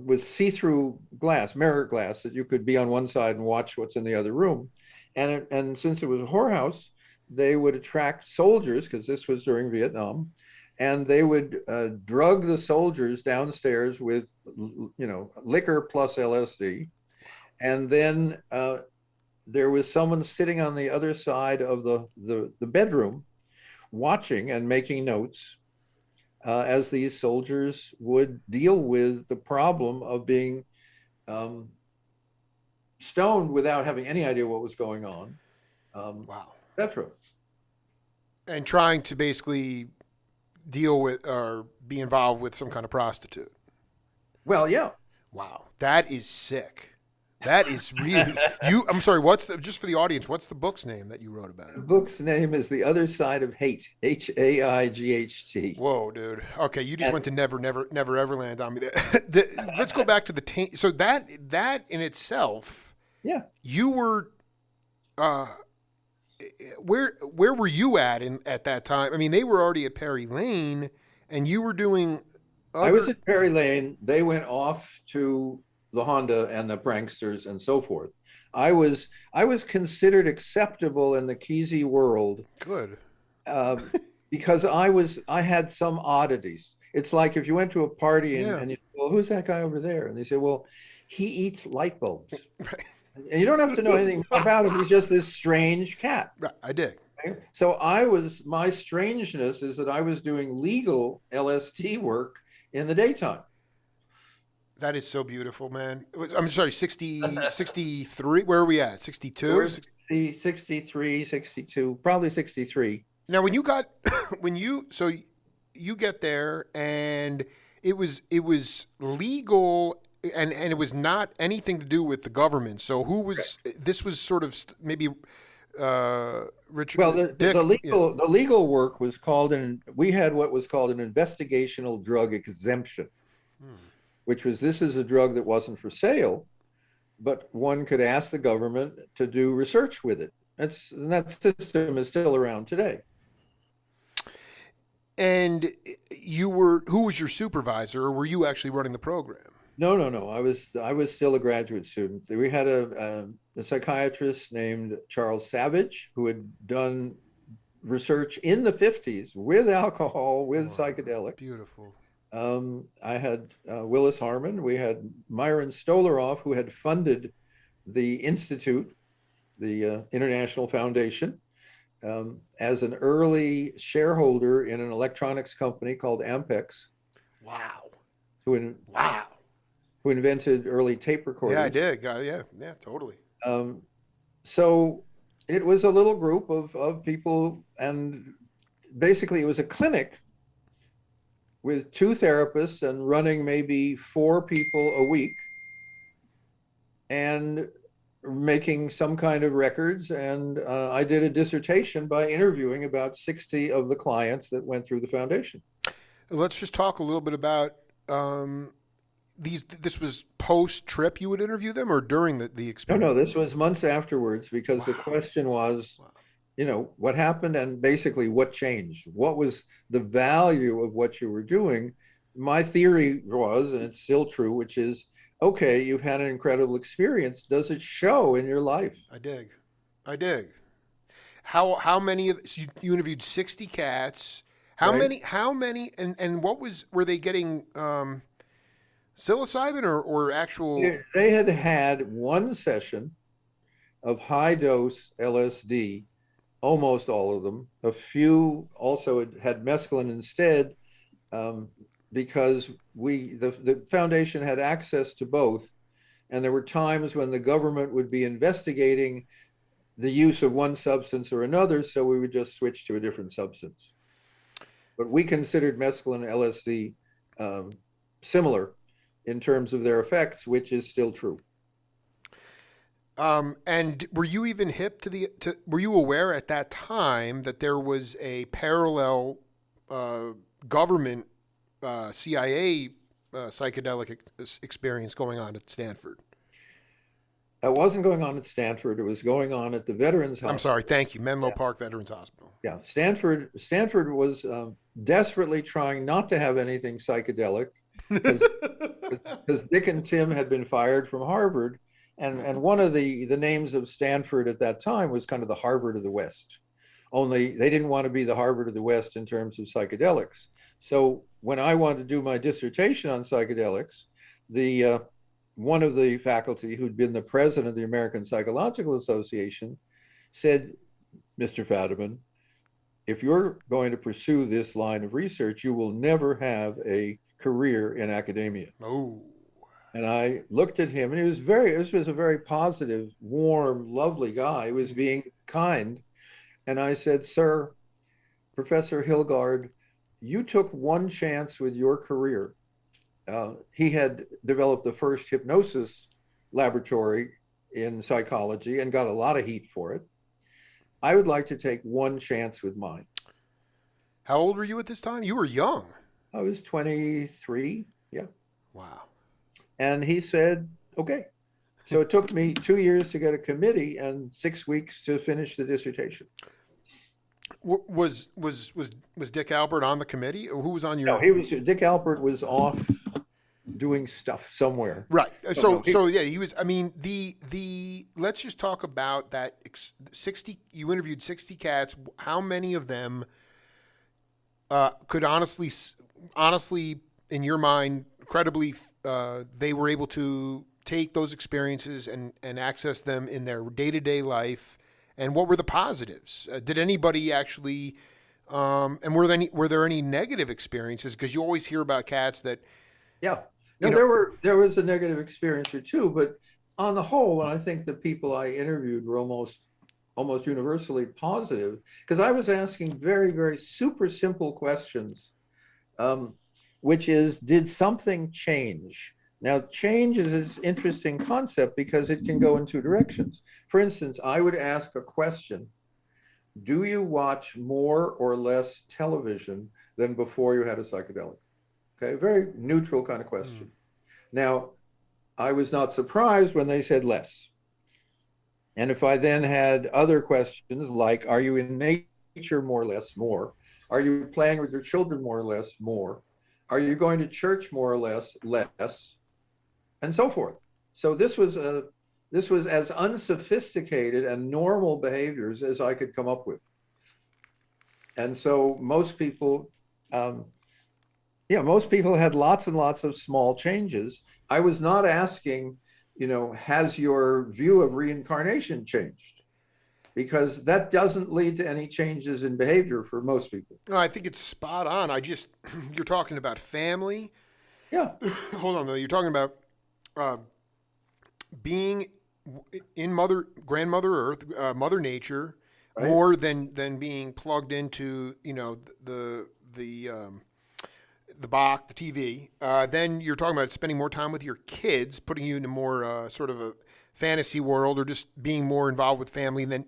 Speaker 2: with see-through glass, mirror glass, that you could be on one side and watch what's in the other room. And since it was a whorehouse, they would attract soldiers, because this was during Vietnam, and they would drug the soldiers downstairs with, liquor plus LSD. And then there was someone sitting on the other side of the bedroom, watching and making notes as these soldiers would deal with the problem of being stoned without having any idea what was going on.
Speaker 1: Wow.
Speaker 2: Etc.
Speaker 1: And trying to basically deal with or be involved with some kind of prostitute.
Speaker 2: Well, yeah.
Speaker 1: Wow. That is sick. That is really I'm sorry. Just for the audience? What's the book's name that you wrote about?
Speaker 2: The book's name is The Other Side of Hate, Haight.
Speaker 1: Whoa, dude. Okay, you just
Speaker 2: And
Speaker 1: went to Never Everland on me. Let's go back to the taint. So that in itself,
Speaker 2: yeah,
Speaker 1: you were. Where were you at that time? I mean, they were already at Perry Lane, and you were doing.
Speaker 2: I was at Perry Lane. They went off to the Honda and the pranksters and so forth. I was considered acceptable in the Kesey world.
Speaker 1: Good.
Speaker 2: Because I had some oddities. It's like if you went to a party and you say, well, who's that guy over there? And they say, well, he eats light bulbs.
Speaker 1: Right.
Speaker 2: And you don't have to know anything about him. He's just this strange cat.
Speaker 1: Right. I dig.
Speaker 2: Okay? So my strangeness is that I was doing legal LSD work in the daytime.
Speaker 1: That is so beautiful, man. I'm sorry, 63. Where are we at? 62?
Speaker 2: 63, 62, probably 63.
Speaker 1: Now, when you get there and it was legal and it was not anything to do with the government. So who was, this was sort of maybe Richard.
Speaker 2: Well,
Speaker 1: Dick,
Speaker 2: the legal work was called we had what was called an investigational drug exemption, which was, this is a drug that wasn't for sale, but one could ask the government to do research with it. And that system is still around today.
Speaker 1: And who was your supervisor, or were you actually running the program?
Speaker 2: No. I was still a graduate student. We had a psychiatrist named Charles Savage who had done research in the 50s with alcohol, with psychedelics.
Speaker 1: Beautiful.
Speaker 2: I had Willis Harmon. We had Myron Stolaroff, who had funded the Institute, the International Foundation, as an early shareholder in an electronics company called Ampex.
Speaker 1: Wow.
Speaker 2: Who invented early tape recorders.
Speaker 1: Yeah, I did. Yeah, totally.
Speaker 2: So it was a little group of people, and basically it was a clinic with 2 therapists and running maybe 4 people a week and making some kind of records. And I did a dissertation by interviewing about 60 of the clients that went through the foundation.
Speaker 1: Let's just talk a little bit about this was post-trip you would interview them, or during the experience?
Speaker 2: No, this was months afterwards, because the question was, what happened and basically what changed? What was the value of what you were doing? My theory was, and it's still true, which is, okay, you've had an incredible experience. Does it show in your life?
Speaker 1: I dig. How many so you interviewed 60 cats. How many, and were they getting psilocybin or actual?
Speaker 2: They had one session of high dose LSD, almost all of them. A few also had mescaline instead, because the foundation had access to both. And there were times when the government would be investigating the use of one substance or another, so we would just switch to a different substance. But we considered mescaline and LSD similar in terms of their effects, which is still true.
Speaker 1: And were you even hip were you aware at that time that there was a parallel government CIA psychedelic experience going on at Stanford?
Speaker 2: It wasn't going on at Stanford. It was going on at the Veterans Hospital.
Speaker 1: I'm sorry. Thank you. Menlo Park Veterans Hospital.
Speaker 2: Yeah. Stanford was desperately trying not to have anything psychedelic, because Dick and Tim had been fired from Harvard. And one of the names of Stanford at that time was kind of the Harvard of the West. Only they didn't want to be the Harvard of the West in terms of psychedelics. So when I wanted to do my dissertation on psychedelics, one of the faculty who'd been the president of the American Psychological Association said, Mr. Fadiman, if you're going to pursue this line of research, you will never have a career in academia.
Speaker 1: Oh.
Speaker 2: And I looked at him, and this was a very positive, warm, lovely guy. He was being kind. And I said, sir, Professor Hilgard, you took one chance with your career. He had developed the first hypnosis laboratory in psychology and got a lot of heat for it. I would like to take one chance with mine.
Speaker 1: How old were you at this time? You were young.
Speaker 2: I was 23. Yeah.
Speaker 1: Wow.
Speaker 2: And he said, okay. So it took me 2 years to get a committee and 6 weeks to finish the dissertation.
Speaker 1: Was Dick Albert on the committee? Who was on your?
Speaker 2: No, Dick Albert was off doing stuff somewhere.
Speaker 1: Right. So yeah, he was. I mean, the let's just talk about that 60. You interviewed 60 cats. How many of them could honestly, in your mind, credibly, they were able to take those experiences and access them in their day-to-day life? And what were the positives? Did anybody actually? And were there any negative experiences? Because you always hear about cats that.
Speaker 2: Yeah. No, there was a negative experience or two, but on the whole, and I think the people I interviewed were almost universally positive, because I was asking very, very super simple questions, which is, did something change? Now, change is an interesting concept because it can go in two directions. For instance, I would ask a question: do you watch more or less television than before you had a psychedelic? Okay, very neutral kind of question. Now, I was not surprised when they said less. And if I then had other questions like, are you in nature more or less? More. Are you playing with your children more or less? More. Are you going to church more or less? Less. And so forth. So this was as unsophisticated and normal behaviors as I could come up with. And so most people had lots and lots of small changes. I was not asking, has your view of reincarnation changed? Because that doesn't lead to any changes in behavior for most people.
Speaker 1: No, I think it's spot on. You're talking about family.
Speaker 2: Yeah.
Speaker 1: Hold on, though. You're talking about being in grandmother Earth, Mother Nature, right, more than being plugged into, the Bach, the TV. Then you're talking about spending more time with your kids, putting you into more sort of a fantasy world, or just being more involved with family. And then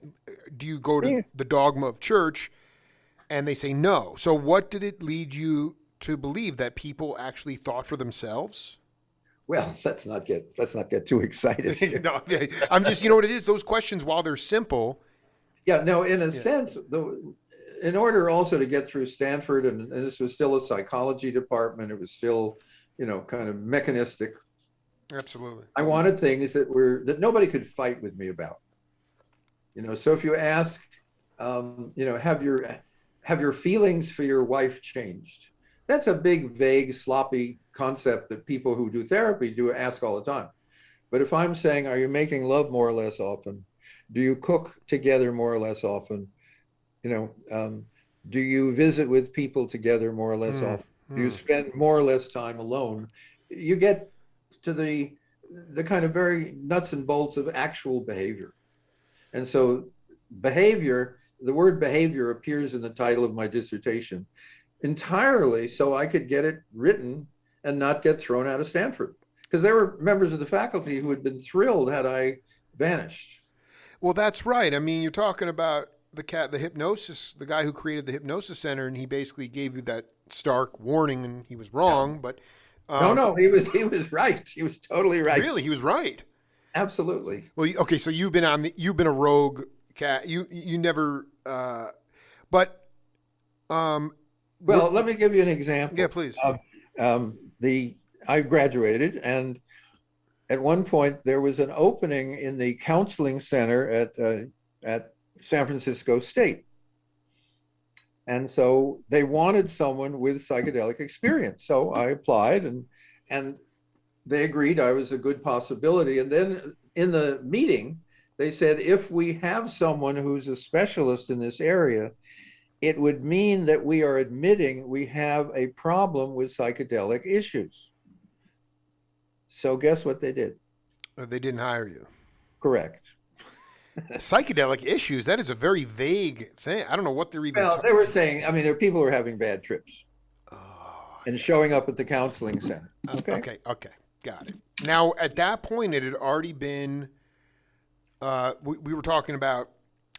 Speaker 1: do you go to the dogma of church? And they say no. So what did it lead you to believe, that people actually thought for themselves?
Speaker 2: Well, let's not get too excited.
Speaker 1: No, I'm just, what it is, those questions, while they're simple.
Speaker 2: Yeah, no, in a sense, in order also to get through Stanford, and this was still a psychology department, it was still, kind of mechanistic.
Speaker 1: Absolutely.
Speaker 2: I wanted things that nobody could fight with me about. So if you ask, have your feelings for your wife changed? That's a big, vague, sloppy concept that people who do therapy do ask all the time. But if I'm saying, are you making love more or less often? Do you cook together more or less often? Do you visit with people together more or less often? Do you spend more or less time alone? You get to the kind of very nuts and bolts of actual behavior. And so the word behavior appears in the title of my dissertation entirely so I could get it written and not get thrown out of Stanford. Because there were members of the faculty who had been thrilled had I vanished.
Speaker 1: Well, that's right. I mean, you're talking about the hypnosis, the guy who created the Hypnosis Center, and he basically gave you that stark warning, and he was wrong. Yeah. But
Speaker 2: no, he was right. He was totally right.
Speaker 1: Really, he was right.
Speaker 2: Absolutely.
Speaker 1: Well, okay, so you've been a rogue cat. You never, but.
Speaker 2: Well, let me give you an example.
Speaker 1: Yeah, please.
Speaker 2: I graduated, and at one point there was an opening in the counseling center at San Francisco State. And so they wanted someone with psychedelic experience. So I applied, and they agreed I was a good possibility. And then in the meeting, they said, if we have someone who's a specialist in this area, it would mean that we are admitting we have a problem with psychedelic issues. So guess what they did?
Speaker 1: They didn't hire you.
Speaker 2: Correct.
Speaker 1: Psychedelic issues, that is a very vague thing. I don't know what they're even
Speaker 2: talking about. They were saying, there are people who are having bad trips and showing up at the counseling center.
Speaker 1: Okay. Got it. Now, at that point, it had already been. We were talking about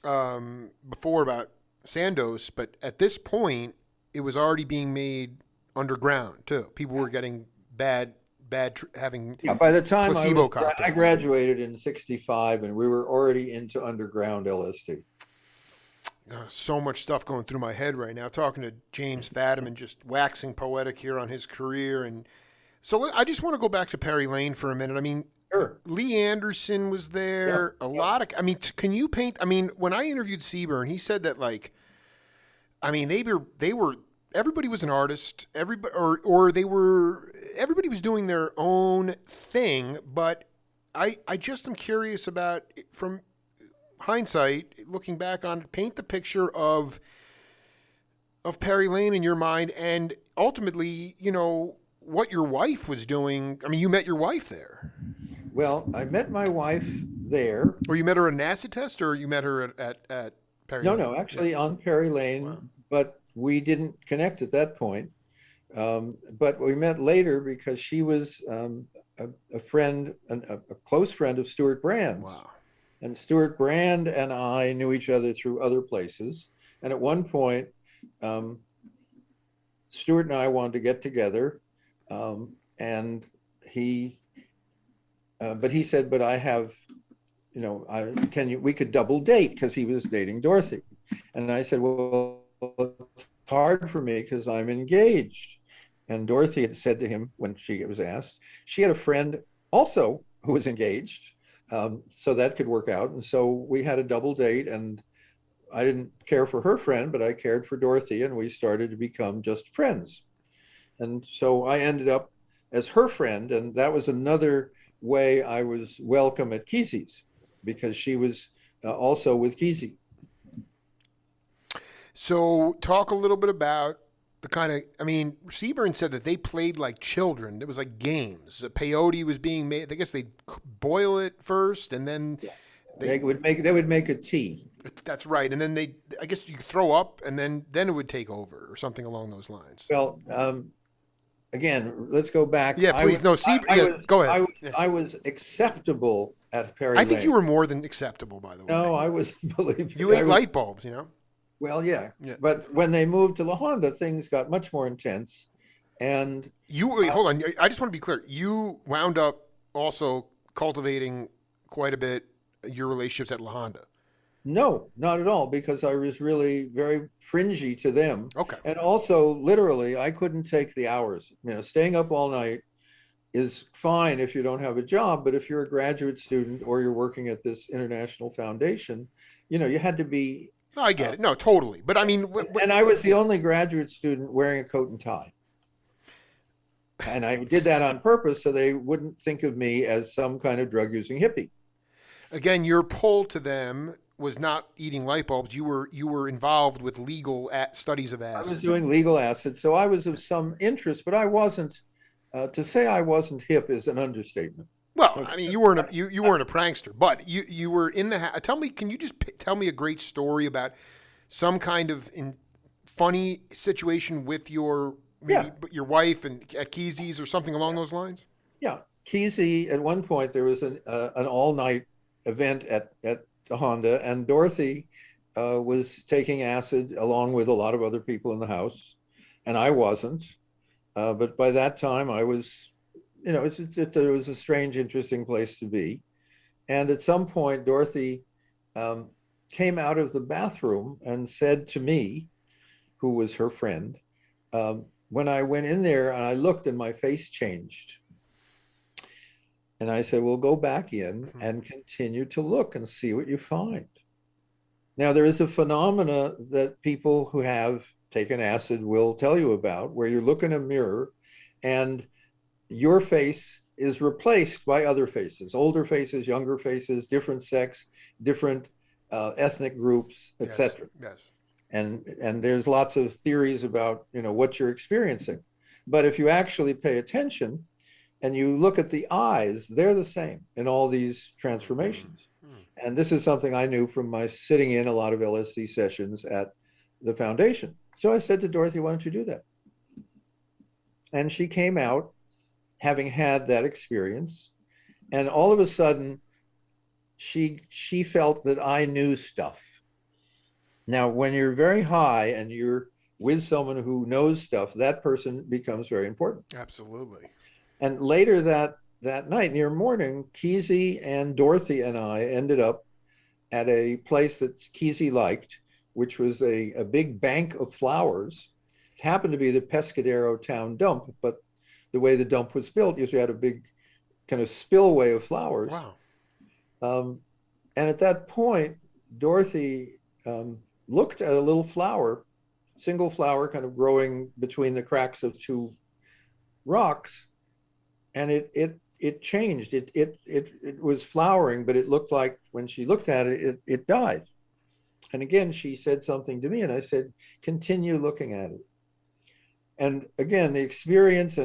Speaker 1: before about Sandoz, but at this point, it was already being made underground too. People were getting having
Speaker 2: Yeah, by the time
Speaker 1: placebo
Speaker 2: I
Speaker 1: cocktails.
Speaker 2: graduated in '65, and we were already into underground LSD.
Speaker 1: So much stuff going through my head right now. Talking to James Fadiman, just waxing poetic here on his career, and so I just want to go back to Perry Lane for a minute. I mean,
Speaker 2: Sure.
Speaker 1: Lee Anderson was there.
Speaker 2: Yeah.
Speaker 1: A lot of. I mean, can you paint? I mean, when I interviewed Seaburn, he said that like, I mean, they were everybody was an artist. Everybody everybody was doing their own thing. But I just am curious about from hindsight, looking back on it, paint the picture of Perry Lane in your mind, and ultimately, you know, what your wife was doing. I mean, you met your wife there.
Speaker 2: Well, I met my wife there.
Speaker 1: Or you met her at an acid test, or you met her at Perry Lane?
Speaker 2: No, actually on Perry Lane,
Speaker 1: Wow.
Speaker 2: but we didn't connect at that point. But we met later because she was a friend, a close friend of Stuart Brand's.
Speaker 1: Wow.
Speaker 2: And Stuart Brand and I knew each other through other places. And at one point, Stuart and I wanted to get together, and but he said, but I have, you know, we could double date, because he was dating Dorothy. And I said, well, it's hard for me because I'm engaged. And Dorothy had said to him when she was asked, she had a friend also who was engaged. So that could work out. And so we had a double date, and I didn't care for her friend, but I cared for Dorothy, and we started to become just friends. And so I ended up as her friend, and that was another way I was welcome at Kesey's, because she was also with Kesey.
Speaker 1: So talk a little bit about the kind of, I mean, Seaburn said that they played like children. It was like games. Peyote was being made. I guess they'd boil it first, and then
Speaker 2: they would make a tea.
Speaker 1: That's right. And then I guess you throw up, and then it would take over, or something along those lines.
Speaker 2: Well, again, let's go back.
Speaker 1: Yeah, please. Go ahead.
Speaker 2: I was acceptable at Perry
Speaker 1: I think
Speaker 2: Lane.
Speaker 1: you were more than acceptable, by the way.
Speaker 2: No, I was, believe me.
Speaker 1: You ate light bulbs, you know?
Speaker 2: Well, yeah. But when they moved to La Honda, things got much more intense. And
Speaker 1: hold on. I just want to be clear. You wound up also cultivating quite a bit your relationships at La Honda.
Speaker 2: No, not at all, because I was really very fringy to them.
Speaker 1: Okay.
Speaker 2: And also, literally, I couldn't take the hours. You know, staying up all night is fine if you don't have a job, but if you're a graduate student or you're working at this international foundation, you know, you had to be.
Speaker 1: No, I get it. No, totally. But I mean,
Speaker 2: and I was the only graduate student wearing a coat and tie. And I did that on purpose so they wouldn't think of me as some kind of drug-using hippie.
Speaker 1: Again, your pull to them was not eating light bulbs. You were involved with legal studies of acid.
Speaker 2: I was doing legal acid, so I was of some interest, but I wasn't. To say I wasn't hip is an understatement.
Speaker 1: Well, I mean, you weren't a prankster, but you were in the. Tell me, can you just tell me a great story about some kind of funny situation with your wife and at Kesey's or something along those lines?
Speaker 2: Yeah, Kesey. At one point, there was an all-night event at the Honda, and Dorothy was taking acid along with a lot of other people in the house, and I wasn't. But by that time, I was. You know, it was a strange, interesting place to be. And at some point, Dorothy came out of the bathroom and said to me, who was her friend, when I went in there and I looked and my face changed. And I said, well, go back in and continue to look and see what you find. Now, there is a phenomena that people who have taken acid will tell you about, where you look in a mirror and your face is replaced by other faces, older faces, younger faces, different sex, different ethnic groups, etc.
Speaker 1: Yes.
Speaker 2: And there's lots of theories about, you know, what you're experiencing. But if you actually pay attention and you look at the eyes, they're the same in all these transformations. Mm-hmm. And this is something I knew from my sitting in a lot of LSD sessions at the foundation. So I said to Dorothy, why don't you do that? And she came out having had that experience. And all of a sudden, she felt that I knew stuff. Now, when you're very high and you're with someone who knows stuff, that person becomes very important.
Speaker 1: Absolutely.
Speaker 2: And later that night, near morning, Kesey and Dorothy and I ended up at a place that Kesey liked, which was a big bank of flowers. It happened to be the Pescadero town dump, but the way the dump was built, you had a big kind of spillway of flowers.
Speaker 1: Wow.
Speaker 2: And at that point, Dorothy looked at a little flower, single flower kind of growing between the cracks of two rocks, and it changed. It was flowering, but it looked like when she looked at it, it died. And again, she said something to me, and I said, continue looking at it. And again, the experience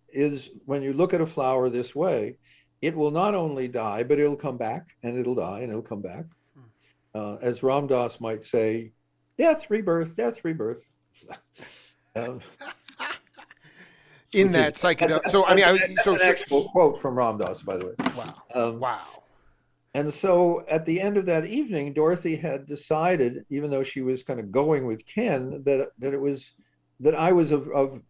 Speaker 2: is when you look at a flower this way, it will not only die, but it'll come back, and it'll die, and it'll come back. As Ram Dass might say, death, rebirth, death, rebirth.
Speaker 1: In that psychedelic. So, I mean,
Speaker 2: that's an actual quote from Ram Dass, by the way.
Speaker 1: Wow. Wow.
Speaker 2: And so at the end of that evening, Dorothy had decided, even though she was kind of going with Ken, that I was of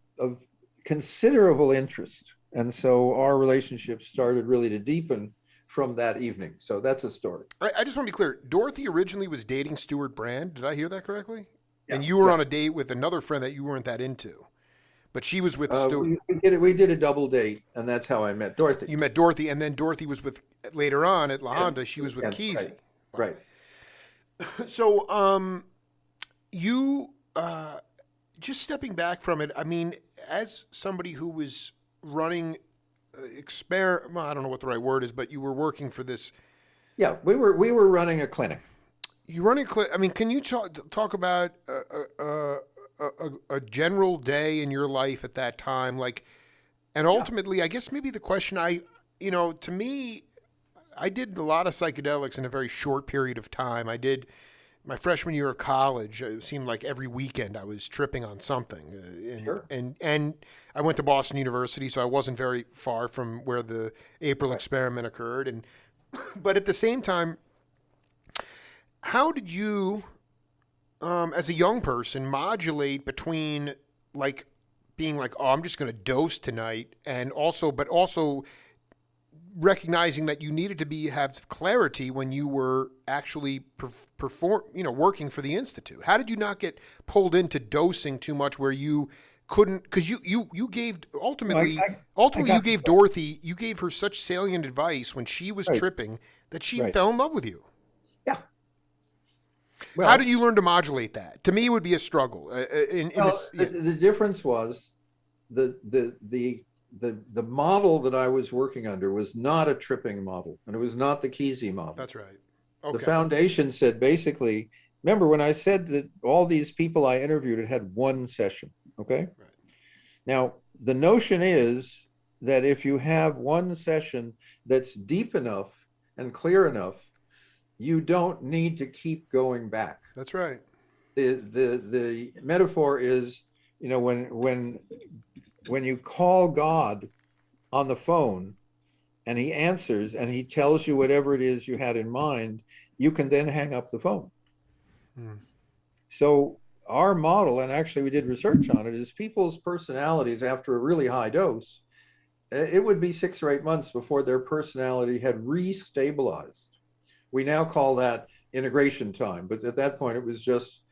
Speaker 2: considerable interest. And so our relationship started really to deepen from that evening. So that's a story.
Speaker 1: I just want to be clear. Dorothy originally was dating Stuart Brand. Did I hear that correctly?
Speaker 2: Yeah.
Speaker 1: And you were on a date with another friend that you weren't that into. But she was with Stuart.
Speaker 2: We did a double date, and that's how I met Dorothy.
Speaker 1: You met Dorothy, and then Dorothy was with, later on at La Honda, she was with Kesey.
Speaker 2: Right.
Speaker 1: So, you, just stepping back from it, I mean, as somebody who was running well, I don't know what the right word is, but you were working for this.
Speaker 2: Yeah, we were running a clinic.
Speaker 1: You running a clinic. I mean, can you talk about a general day in your life at that time, like, and ultimately, I guess maybe the question to me, I did a lot of psychedelics in a very short period of time. I did my freshman year of college. It seemed like every weekend I was tripping on something, and I went to Boston University, so I wasn't very far from where the April experiment occurred. And but at the same time, how did you, as a young person, modulate between like being like, oh, I'm just going to dose tonight, and also recognizing that you needed to have clarity when you were actually working for the Institute? How did you not get pulled into dosing too much where you couldn't, because you gave ultimately you gave Dorothy, you gave her such salient advice when she was tripping that she fell in love with you.
Speaker 2: Yeah. Well,
Speaker 1: how did you learn to modulate that? To me, it would be a struggle.
Speaker 2: The difference was the model that I was working under was not a tripping model, and it was not the Kesey model.
Speaker 1: That's right. Okay.
Speaker 2: The foundation said basically, remember when I said that all these people I interviewed had one session, okay? Right. Now, the notion is that if you have one session that's deep enough and clear enough, you don't need to keep going back.
Speaker 1: That's right.
Speaker 2: The metaphor is, when you call God on the phone and he answers and he tells you whatever it is you had in mind, you can then hang up the phone. So our model, and actually we did research on it, is people's personalities after a really high dose, it would be 6 or 8 months before their personality had re-stabilized. We now call that integration time, but at that point it was just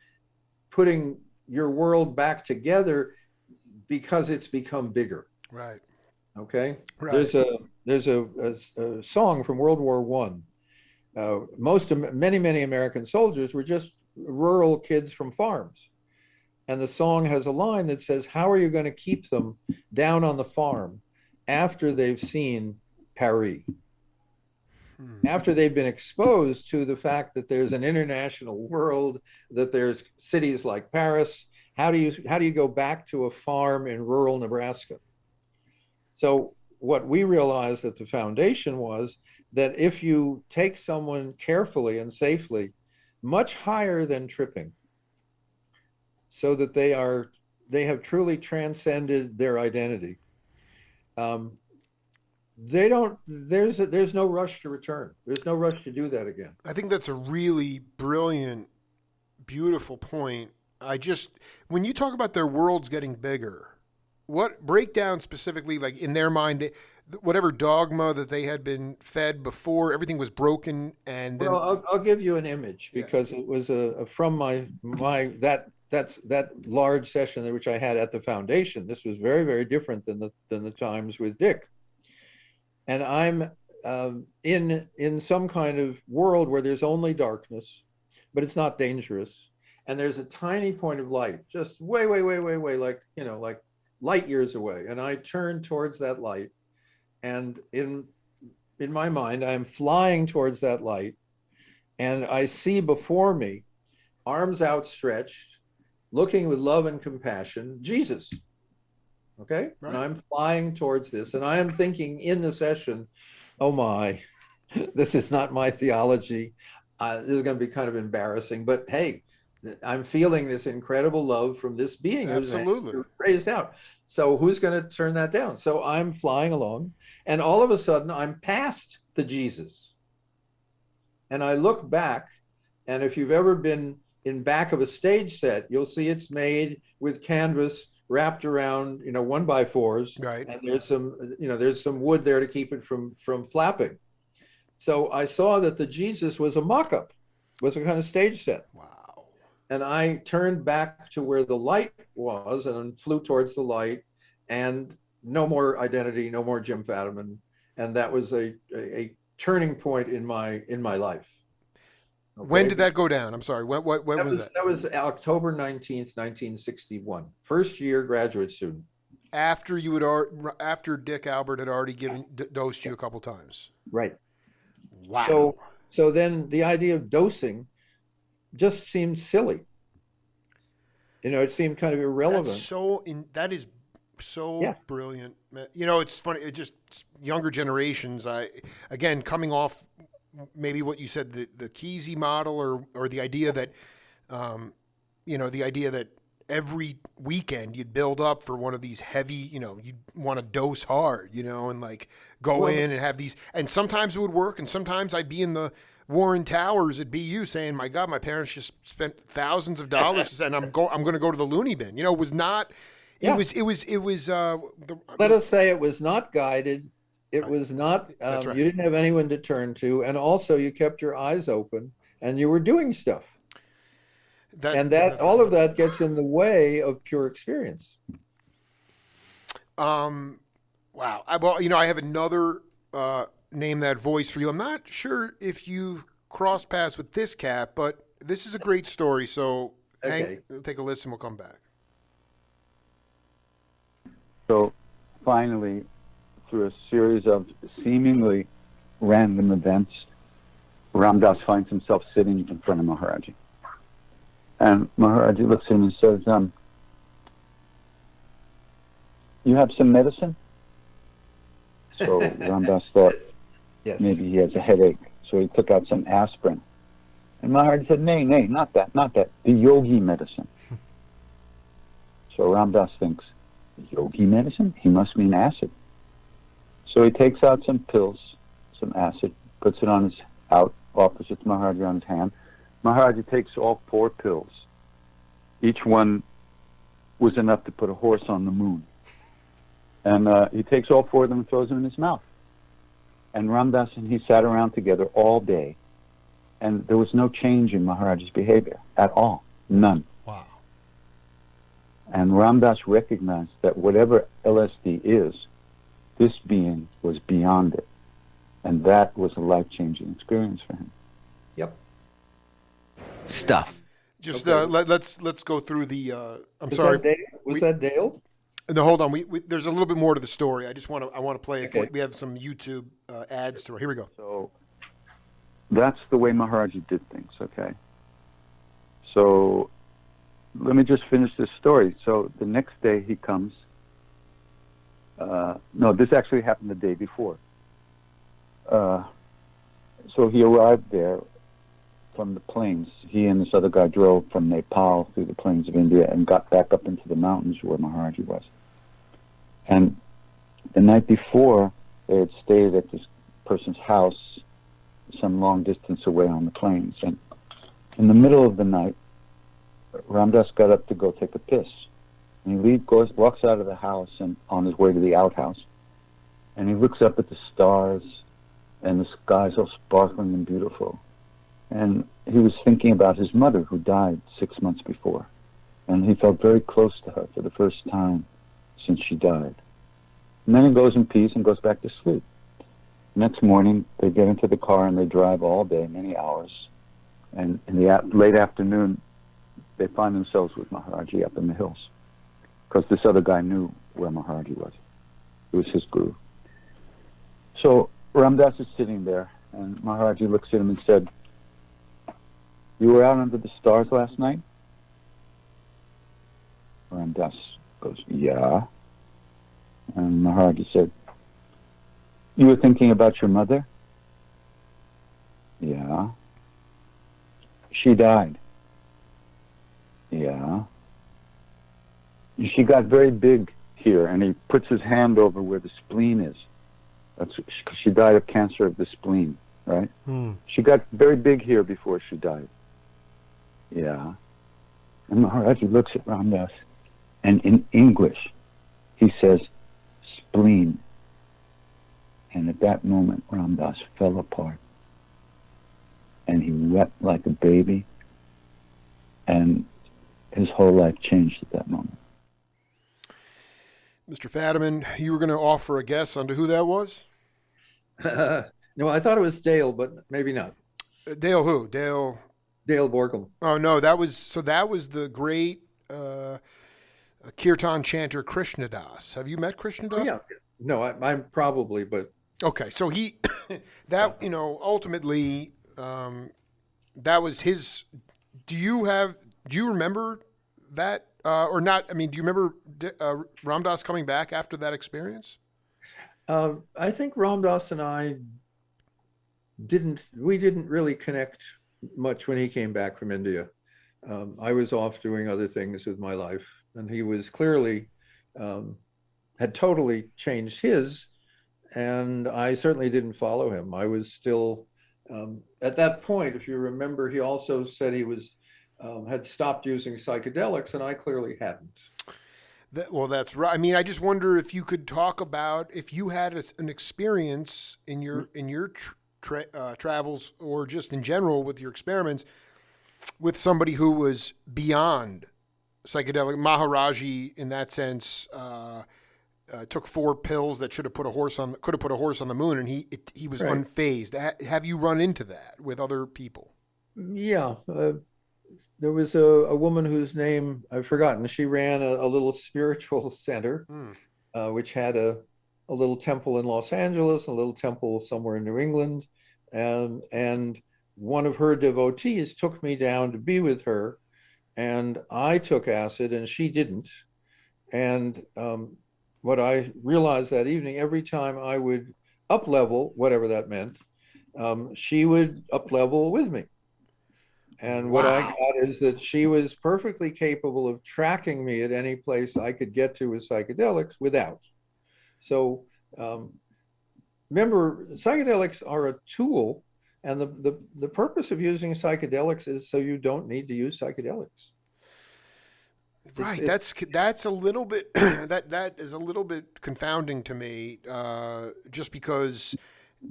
Speaker 2: putting your world back together because it's become bigger.
Speaker 1: Right.
Speaker 2: Okay.
Speaker 1: Right.
Speaker 2: There's a song from World War I. Many American soldiers were just rural kids from farms, and the song has a line that says, "How are you going to keep them down on the farm after they've seen Paris? After they've been exposed to the fact that there's an international world, that there's cities like Paris? How do you go back to a farm in rural Nebraska?" So what we realized at the foundation was that if you take someone carefully and safely, much higher than tripping, so that they have truly transcended their identity, they don't. There's no rush to return. There's no rush to do that again.
Speaker 1: I think that's a really brilliant, beautiful point. When you talk about their worlds getting bigger, what breakdown specifically, like in their mind, whatever dogma that they had been fed before, everything was broken, and then.
Speaker 2: Well, I'll give you an image because it was from that large session which I had at the foundation. This was very, very different than the times with Dick. And I'm in some kind of world where there's only darkness, but it's not dangerous. And there's a tiny point of light, just way, way, way, way, way, like light years away. And I turn towards that light, and in my mind, I'm flying towards that light, and I see before me, arms outstretched, looking with love and compassion, Jesus. Okay? Right. And I'm flying towards this, and I am thinking in the session, oh my, this is not my theology. This is going to be kind of embarrassing, but hey, I'm feeling this incredible love from this being who's raised out. So who's going to turn that down? So I'm flying along, and all of a sudden I'm past the Jesus. And I look back, and if you've ever been in back of a stage set, you'll see it's made with canvas wrapped around, 1x4s.
Speaker 1: Right.
Speaker 2: And there's some wood there to keep it from flapping. So I saw that the Jesus was a mock-up, was a kind of stage set.
Speaker 1: Wow.
Speaker 2: And I turned back to where the light was and flew towards the light, and no more identity, no more Jim Fadiman. And that was a turning point in my life.
Speaker 1: Okay? When did that go down? I'm sorry. When was that?
Speaker 2: That was October 19th, 1961. First year graduate student.
Speaker 1: After Dick Albert had already dosed you a couple times.
Speaker 2: Right.
Speaker 1: Wow.
Speaker 2: So then the idea of dosing just seemed silly. It seemed kind of irrelevant.
Speaker 1: That is so brilliant. It's funny. It just younger generations. Again, coming off maybe what you said, the Kesey model, or the idea that, every weekend you'd build up for one of these heavy, you'd want to dose hard, and like go in and have these, and sometimes it would work, and sometimes I'd be in the Warren Towers at BU saying, my God, my parents just spent thousands of dollars and I'm going to go to the loony bin. It was not, it was,
Speaker 2: let us say it was not guided. It was not, right. You didn't have anyone to turn to. And also you kept your eyes open and you were doing stuff. All of that gets in the way of pure experience.
Speaker 1: Wow. I have another, name that voice for you. I'm not sure if you crossed paths with this cat, but this is a great story. So take a listen. We'll come back.
Speaker 4: So finally, through a series of seemingly random events, Ram Dass finds himself sitting in front of Maharaji. And Maharaji looks at him and says, you have some medicine? So Ram Dass thought, yes, maybe he has a headache. So he took out some aspirin. And Maharaji said, nay, not that. The yogi medicine. So Ram Dass thinks, yogi medicine? He must mean acid. So he takes out some pills, some acid, puts it on offers it to Maharaji on his hand. Maharaji takes all 4 pills. Each one was enough to put a horse on the moon. And he takes all 4 of them and throws them in his mouth. And Ram Dass and he sat around together all day. And there was no change in Maharaji's behavior at all. None.
Speaker 1: Wow.
Speaker 4: And Ram Dass recognized that whatever LSD is, this being was beyond it. And that was a life-changing experience for him.
Speaker 2: Yep.
Speaker 5: Stuff.
Speaker 1: Just let's go through the. I'm sorry.
Speaker 2: Was that Dale?
Speaker 1: No, hold on. We there's a little bit more to the story. I want to play it. Okay. We have some YouTube ads to. Here we go.
Speaker 4: So that's the way Maharaji did things. Okay. So let me just finish this story. So the next day he comes. No, this actually happened the day before. So he arrived there from the plains. He and this other guy drove from Nepal through the plains of India and got back up into the mountains where Maharaji was. And the night before, They had stayed at this person's house some long distance away on the plains. And in the middle of the night, Ram Dass got up to go take a piss. And he walks out of the house and on his way to the outhouse. And he looks up at the stars, and the sky's all sparkling and beautiful. And he was thinking about his mother, who died 6 months before. And he felt very close to her for the first time since she died. And then he goes in peace and goes back to sleep. Next morning, they get into the car and they drive all day, many hours. And in the late afternoon, they find themselves with Maharaji up in the hills. Because this other guy knew where Maharaji was. It was his guru. So Ram Dass is sitting there, and Maharaji looks at him and said, "You were out under the stars last night?" Ram Dass goes, "Yeah." And Maharaji said, "You were thinking about your mother?" "Yeah." "She died?" "Yeah." "She got very big here," and he puts his hand over where the spleen is. That's because she died of cancer of the spleen, right? She got very big here before she died. "Yeah." And Maharaji looks at Ram Dass, and in English, he says, "Spleen." And at that moment, Ram Dass fell apart. And he wept like a baby, and his whole life changed at that moment.
Speaker 1: Mr. Fadiman, you were going to offer a guess onto who that was?
Speaker 2: No, I thought it was Dale, but maybe not.
Speaker 1: Dale who? Dale
Speaker 2: Borglum.
Speaker 1: Oh no, that was the great kirtan chanter Krishna Das. Have you met Krishna Das?
Speaker 2: Oh, yeah. No, I'm probably, but
Speaker 1: okay. So he that ultimately that was his. Do you remember that or not? I mean, do you remember Ram Dass coming back after that experience?
Speaker 2: I think Ram Dass and I didn't really connect much when he came back from India. I was off doing other things with my life, and he was clearly had totally changed his, and I certainly didn't follow him. I was still at that point, if you remember, he also said he was had stopped using psychedelics, and I clearly hadn't.
Speaker 1: Well, that's right. I mean, I just wonder if you could talk about if you had an experience in your travels, or just in general with your experiments, with somebody who was beyond psychedelic. Maharaji, in that sense, took 4 pills that could have put a horse on the moon, and he was
Speaker 2: right.
Speaker 1: Unfazed. Have you run into that with other people?
Speaker 2: Yeah. There was a woman whose name I've forgotten. She ran a little spiritual center, which had a little temple in Los Angeles, a little temple somewhere in New England. And one of her devotees took me down to be with her, and I took acid and she didn't. And what I realized that evening, every time I would up level, whatever that meant, she would up level with me. And what I got is that she was perfectly capable of tracking me at any place I could get to with psychedelics without. So remember, psychedelics are a tool, and the purpose of using psychedelics is so you don't need to use psychedelics.
Speaker 1: Right. That's a little bit that is a little bit confounding to me, just because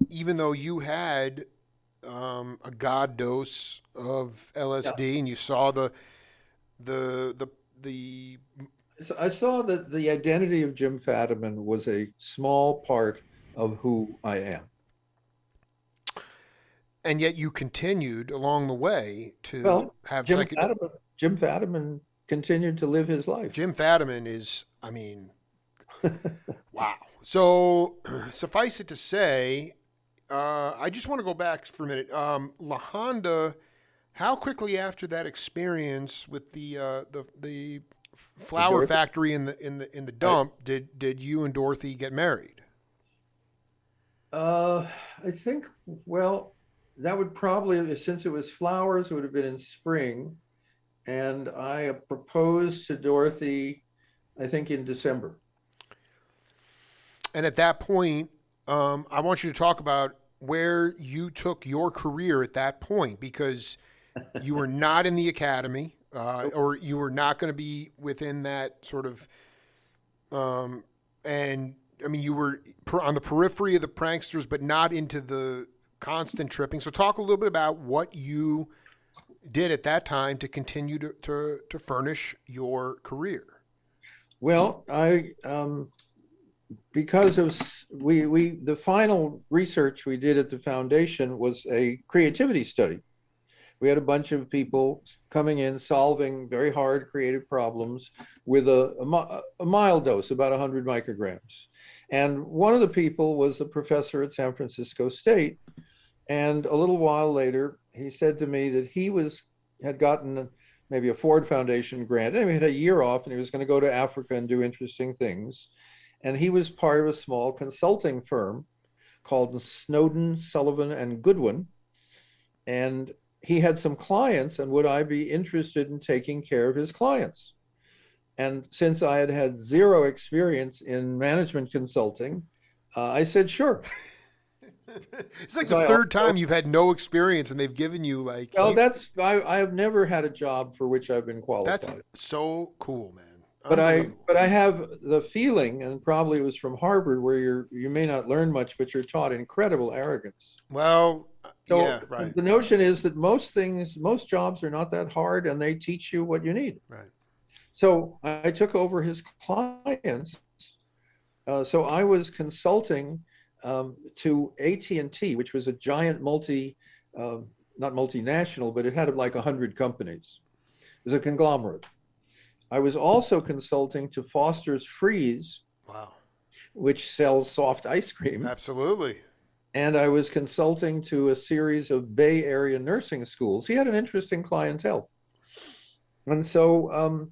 Speaker 1: even though you had a god dose of LSD, and you saw the
Speaker 2: So I saw that the identity of Jim Fadiman was a small part of who I am.
Speaker 1: And yet you continued along the way to have
Speaker 2: Jim Fadiman continued to live his life.
Speaker 1: Jim Fadiman is, I mean, wow. So suffice it to say, I just want to go back for a minute. La Honda, how quickly after that experience with the flower factory in the dump did you and Dorothy get married?
Speaker 2: I think, well, that would probably, since it was flowers, it would have been in spring, and I proposed to Dorothy, I think, in December.
Speaker 1: And at that point, I want you to talk about where you took your career at that point, because you were not in the academy, or you were not going to be within that sort of, and I mean, you were on the periphery of the pranksters, but not into the constant tripping. So talk a little bit about what you did at that time to continue to furnish your career.
Speaker 2: Well, because of the final research we did at the foundation was a creativity study. We had a bunch of people coming in solving very hard creative problems with a mild dose, about 100 micrograms. And one of the people was a professor at San Francisco State. And a little while later, he said to me that he had gotten maybe a Ford Foundation grant. And he had a year off and he was going to go to Africa and do interesting things. And he was part of a small consulting firm called Snowden, Sullivan, and Goodwin. And he had some clients, and would I be interested in taking care of his clients? And since I had zero experience in management consulting, I said, sure.
Speaker 1: It's like the third time you've had no experience and they've given you like.
Speaker 2: Well, I have never had a job for which I've been qualified.
Speaker 1: That's so cool, man.
Speaker 2: But I have the feeling, and probably it was from Harvard, where you may not learn much, but you're taught incredible arrogance.
Speaker 1: Well,
Speaker 2: so
Speaker 1: yeah, right.
Speaker 2: The notion is that most jobs are not that hard, and they teach you what you need.
Speaker 1: Right.
Speaker 2: So I took over his clients. So I was consulting to AT&T, which was a giant not multinational, but it had like 100 companies. It was a conglomerate. I was also consulting to Foster's Freeze,
Speaker 1: wow,
Speaker 2: which sells soft ice cream.
Speaker 1: Absolutely.
Speaker 2: And I was consulting to a series of Bay Area nursing schools. He had an interesting clientele. And so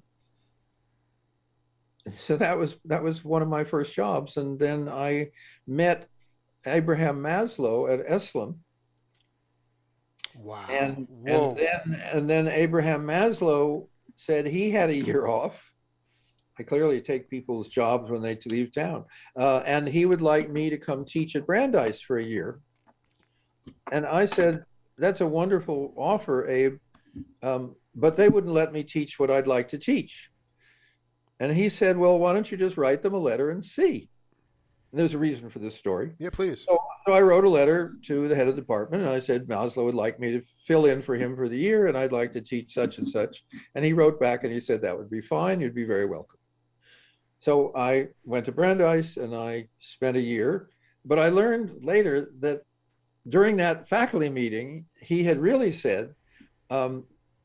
Speaker 2: that was one of my first jobs. And then I met Abraham Maslow at Esalen.
Speaker 1: Wow.
Speaker 2: And then Abraham Maslow said he had a year off. I clearly take people's jobs when they leave town. And he would like me to come teach at Brandeis for a year. And I said, that's a wonderful offer, Abe, but they wouldn't let me teach what I'd like to teach. And he said, well, why don't you just write them a letter and see? And there's a reason for this story.
Speaker 1: Yeah, please.
Speaker 2: So I wrote a letter to the head of the department, and I said Maslow would like me to fill in for him for the year, and I'd like to teach such and such. And he wrote back and he said, that would be fine. You'd be very welcome. So I went to Brandeis and I spent a year, but I learned later that during that faculty meeting, he had really said that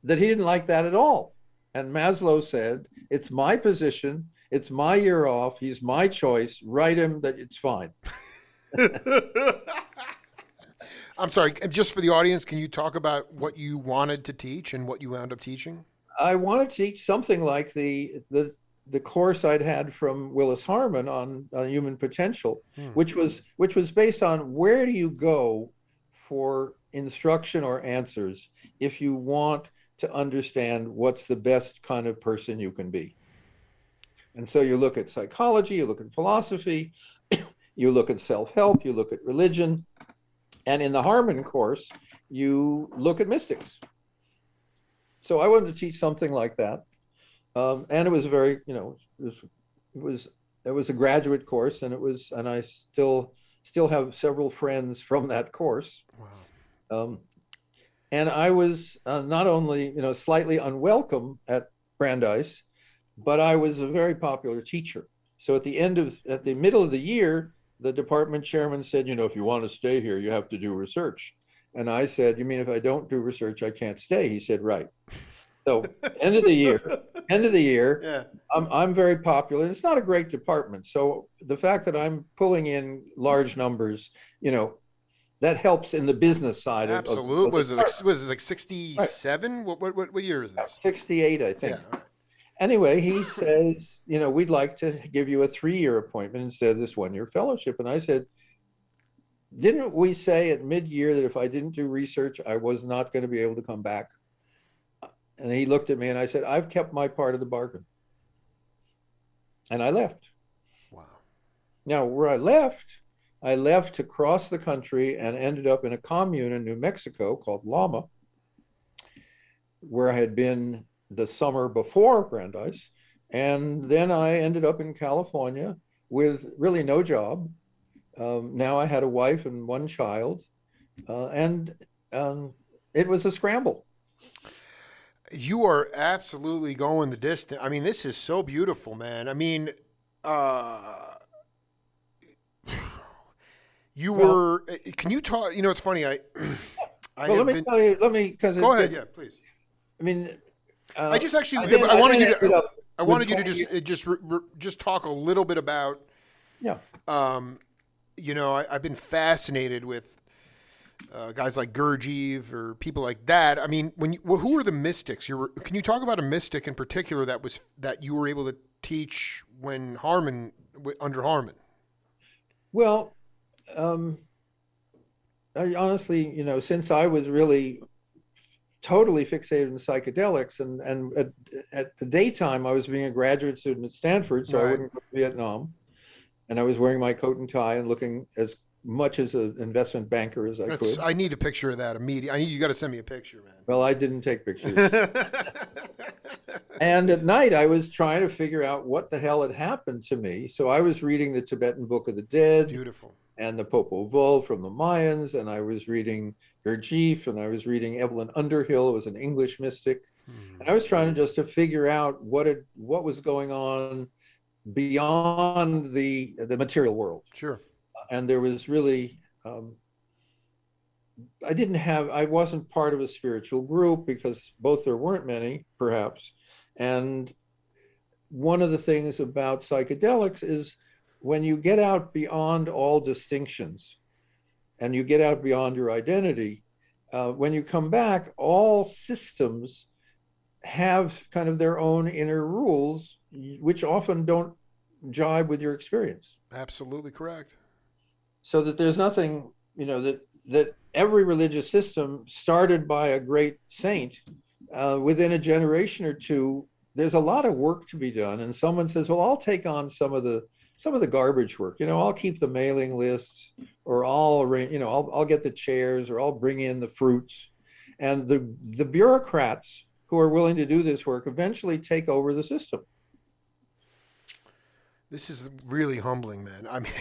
Speaker 2: he didn't like that at all. And Maslow said, it's my position, it's my year off, he's my choice, write him that it's fine.
Speaker 1: I'm sorry, just for the audience, can you talk about what you wanted to teach and what you wound up teaching?
Speaker 2: I want to teach something like the course I'd had from Willis Harman on human potential, which was based on where do you go for instruction or answers if you want to understand what's the best kind of person you can be. And so you look at psychology, you look at philosophy, you look at self-help, you look at religion, and in the Harman course, you look at mystics. So I wanted to teach something like that. And it was very, it was a graduate course, and I still have several friends from that course.
Speaker 1: Wow.
Speaker 2: And I was not only, slightly unwelcome at Brandeis, but I was a very popular teacher. So at the middle of the year, the department chairman said, if you want to stay here, you have to do research. And I said, you mean if I don't do research, I can't stay? He said, right. So end of the year,
Speaker 1: yeah.
Speaker 2: I'm very popular. It's not a great department. So the fact that I'm pulling in large numbers, that helps in the business side.
Speaker 1: Absolutely. Was it like 67? Right. What year is this?
Speaker 2: 68, I think. Yeah. Anyway, he says, we'd like to give you a 3-year appointment instead of this 1-year fellowship. And I said, didn't we say at mid-year that if I didn't do research, I was not going to be able to come back? And he looked at me and I said, I've kept my part of the bargain. And I left.
Speaker 1: Wow.
Speaker 2: Now, where I left, I left to cross the country and ended up in a commune in New Mexico called Lama, where I had been the summer before Brandeis. And then I ended up in California with really no job. Now I had a wife and one child, and it was a scramble.
Speaker 1: You are absolutely going the distance. I mean, this is so beautiful, man. I mean, you were. Can you talk? You know, it's funny.
Speaker 2: Well, let me tell you. Let me because
Speaker 1: go ahead. Yeah, please.
Speaker 2: I mean,
Speaker 1: I just actually. I wanted you to just talk a little bit about.
Speaker 2: Yeah.
Speaker 1: You know, I've been fascinated with guys like Gurdjieff or people like that. I mean, who are the mystics? Can you talk about a mystic in particular that you were able to teach when under Harman?
Speaker 2: Well, I honestly, you know, since I was really totally fixated in psychedelics, and at the daytime I was being a graduate student at Stanford, so I wouldn't go to Vietnam, and I was wearing my coat and tie and looking as much as an investment banker as I could.
Speaker 1: I need a picture of that immediately. You got to send me a picture, man.
Speaker 2: Well, I didn't take pictures. And at night, I was trying to figure out what the hell had happened to me. So I was reading the Tibetan Book of the Dead.
Speaker 1: Beautiful.
Speaker 2: And the Popol Vuh from the Mayans, and I was reading Gurdjieff, and I was reading Evelyn Underhill, who was an English mystic. And I was trying to figure out what was going on beyond the material world.
Speaker 1: Sure.
Speaker 2: And there was really, I wasn't part of a spiritual group because both there weren't many, perhaps. And one of the things about psychedelics is when you get out beyond all distinctions and you get out beyond your identity, when you come back, all systems have kind of their own inner rules, which often don't jibe with your experience.
Speaker 1: Absolutely correct.
Speaker 2: So that there's nothing, you know, that every religious system started by a great saint, within a generation or two, there's a lot of work to be done. And someone says, well, I'll take on some of the garbage work, you know, I'll keep the mailing lists, or I'll get the chairs, or I'll bring in the fruits. And the bureaucrats who are willing to do this work eventually take over the system.
Speaker 1: This is really humbling, man. I mean,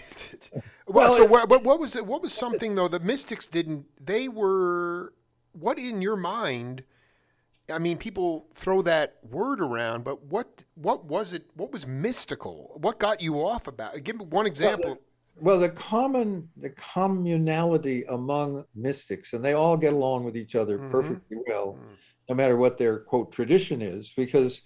Speaker 1: what was something though the mystics didn't? What in your mind? I mean, people throw that word around, but what was it? What was mystical? What got you off about it? Give me one example.
Speaker 2: Well, the communality among mystics, and they all get along with each other perfectly well, no matter what their quote tradition is. Because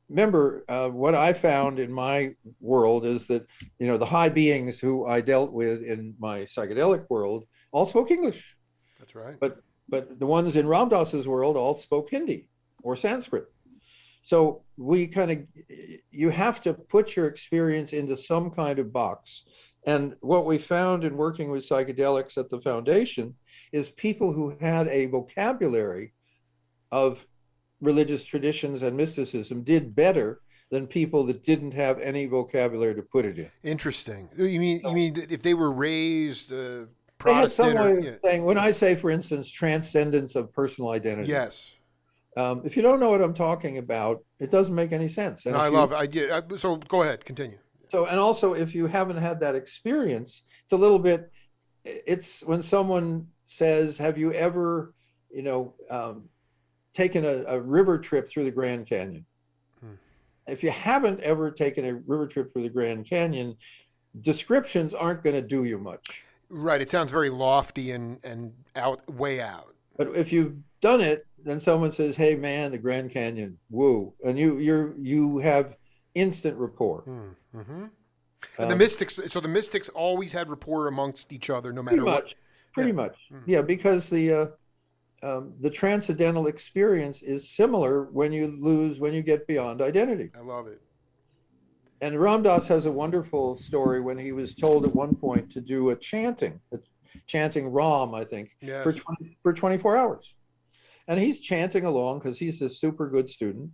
Speaker 2: remember, what I found in my world is that, you know, the high beings who I dealt with in my psychedelic world all spoke English.
Speaker 1: That's right.
Speaker 2: But the ones in Ram Dass's world all spoke Hindi or Sanskrit. So you have to put your experience into some kind of box. And what we found in working with psychedelics at the foundation is people who had a vocabulary of religious traditions and mysticism did better than people that didn't have any vocabulary to put it in.
Speaker 1: Interesting. You mean if they were raised Protestant?
Speaker 2: They had some way of saying, when I say, for instance, transcendence of personal identity.
Speaker 1: Yes.
Speaker 2: If you don't know what I'm talking about, it doesn't make any sense. And
Speaker 1: I love it. I did. So go ahead, continue.
Speaker 2: So, and also, if you haven't had that experience, it's a little bit. It's when someone says, "Have you ever, taken a river trip through the Grand Canyon?" If you haven't ever taken a river trip through the Grand Canyon, descriptions aren't going to do you much.
Speaker 1: Right. It sounds very lofty and way out.
Speaker 2: But if you've done it, then someone says, "Hey, man, the Grand Canyon, woo," and you have instant rapport.
Speaker 1: Mm-hmm. And the mystics always had rapport amongst each other, no matter what.
Speaker 2: Pretty much, yeah, because the transcendental experience is similar when you get beyond identity.
Speaker 1: I love it.
Speaker 2: And Ram Dass has a wonderful story when he was told at one point to do a chanting Ram, I think,
Speaker 1: yes,
Speaker 2: for 24 hours. And he's chanting along because he's a super good student,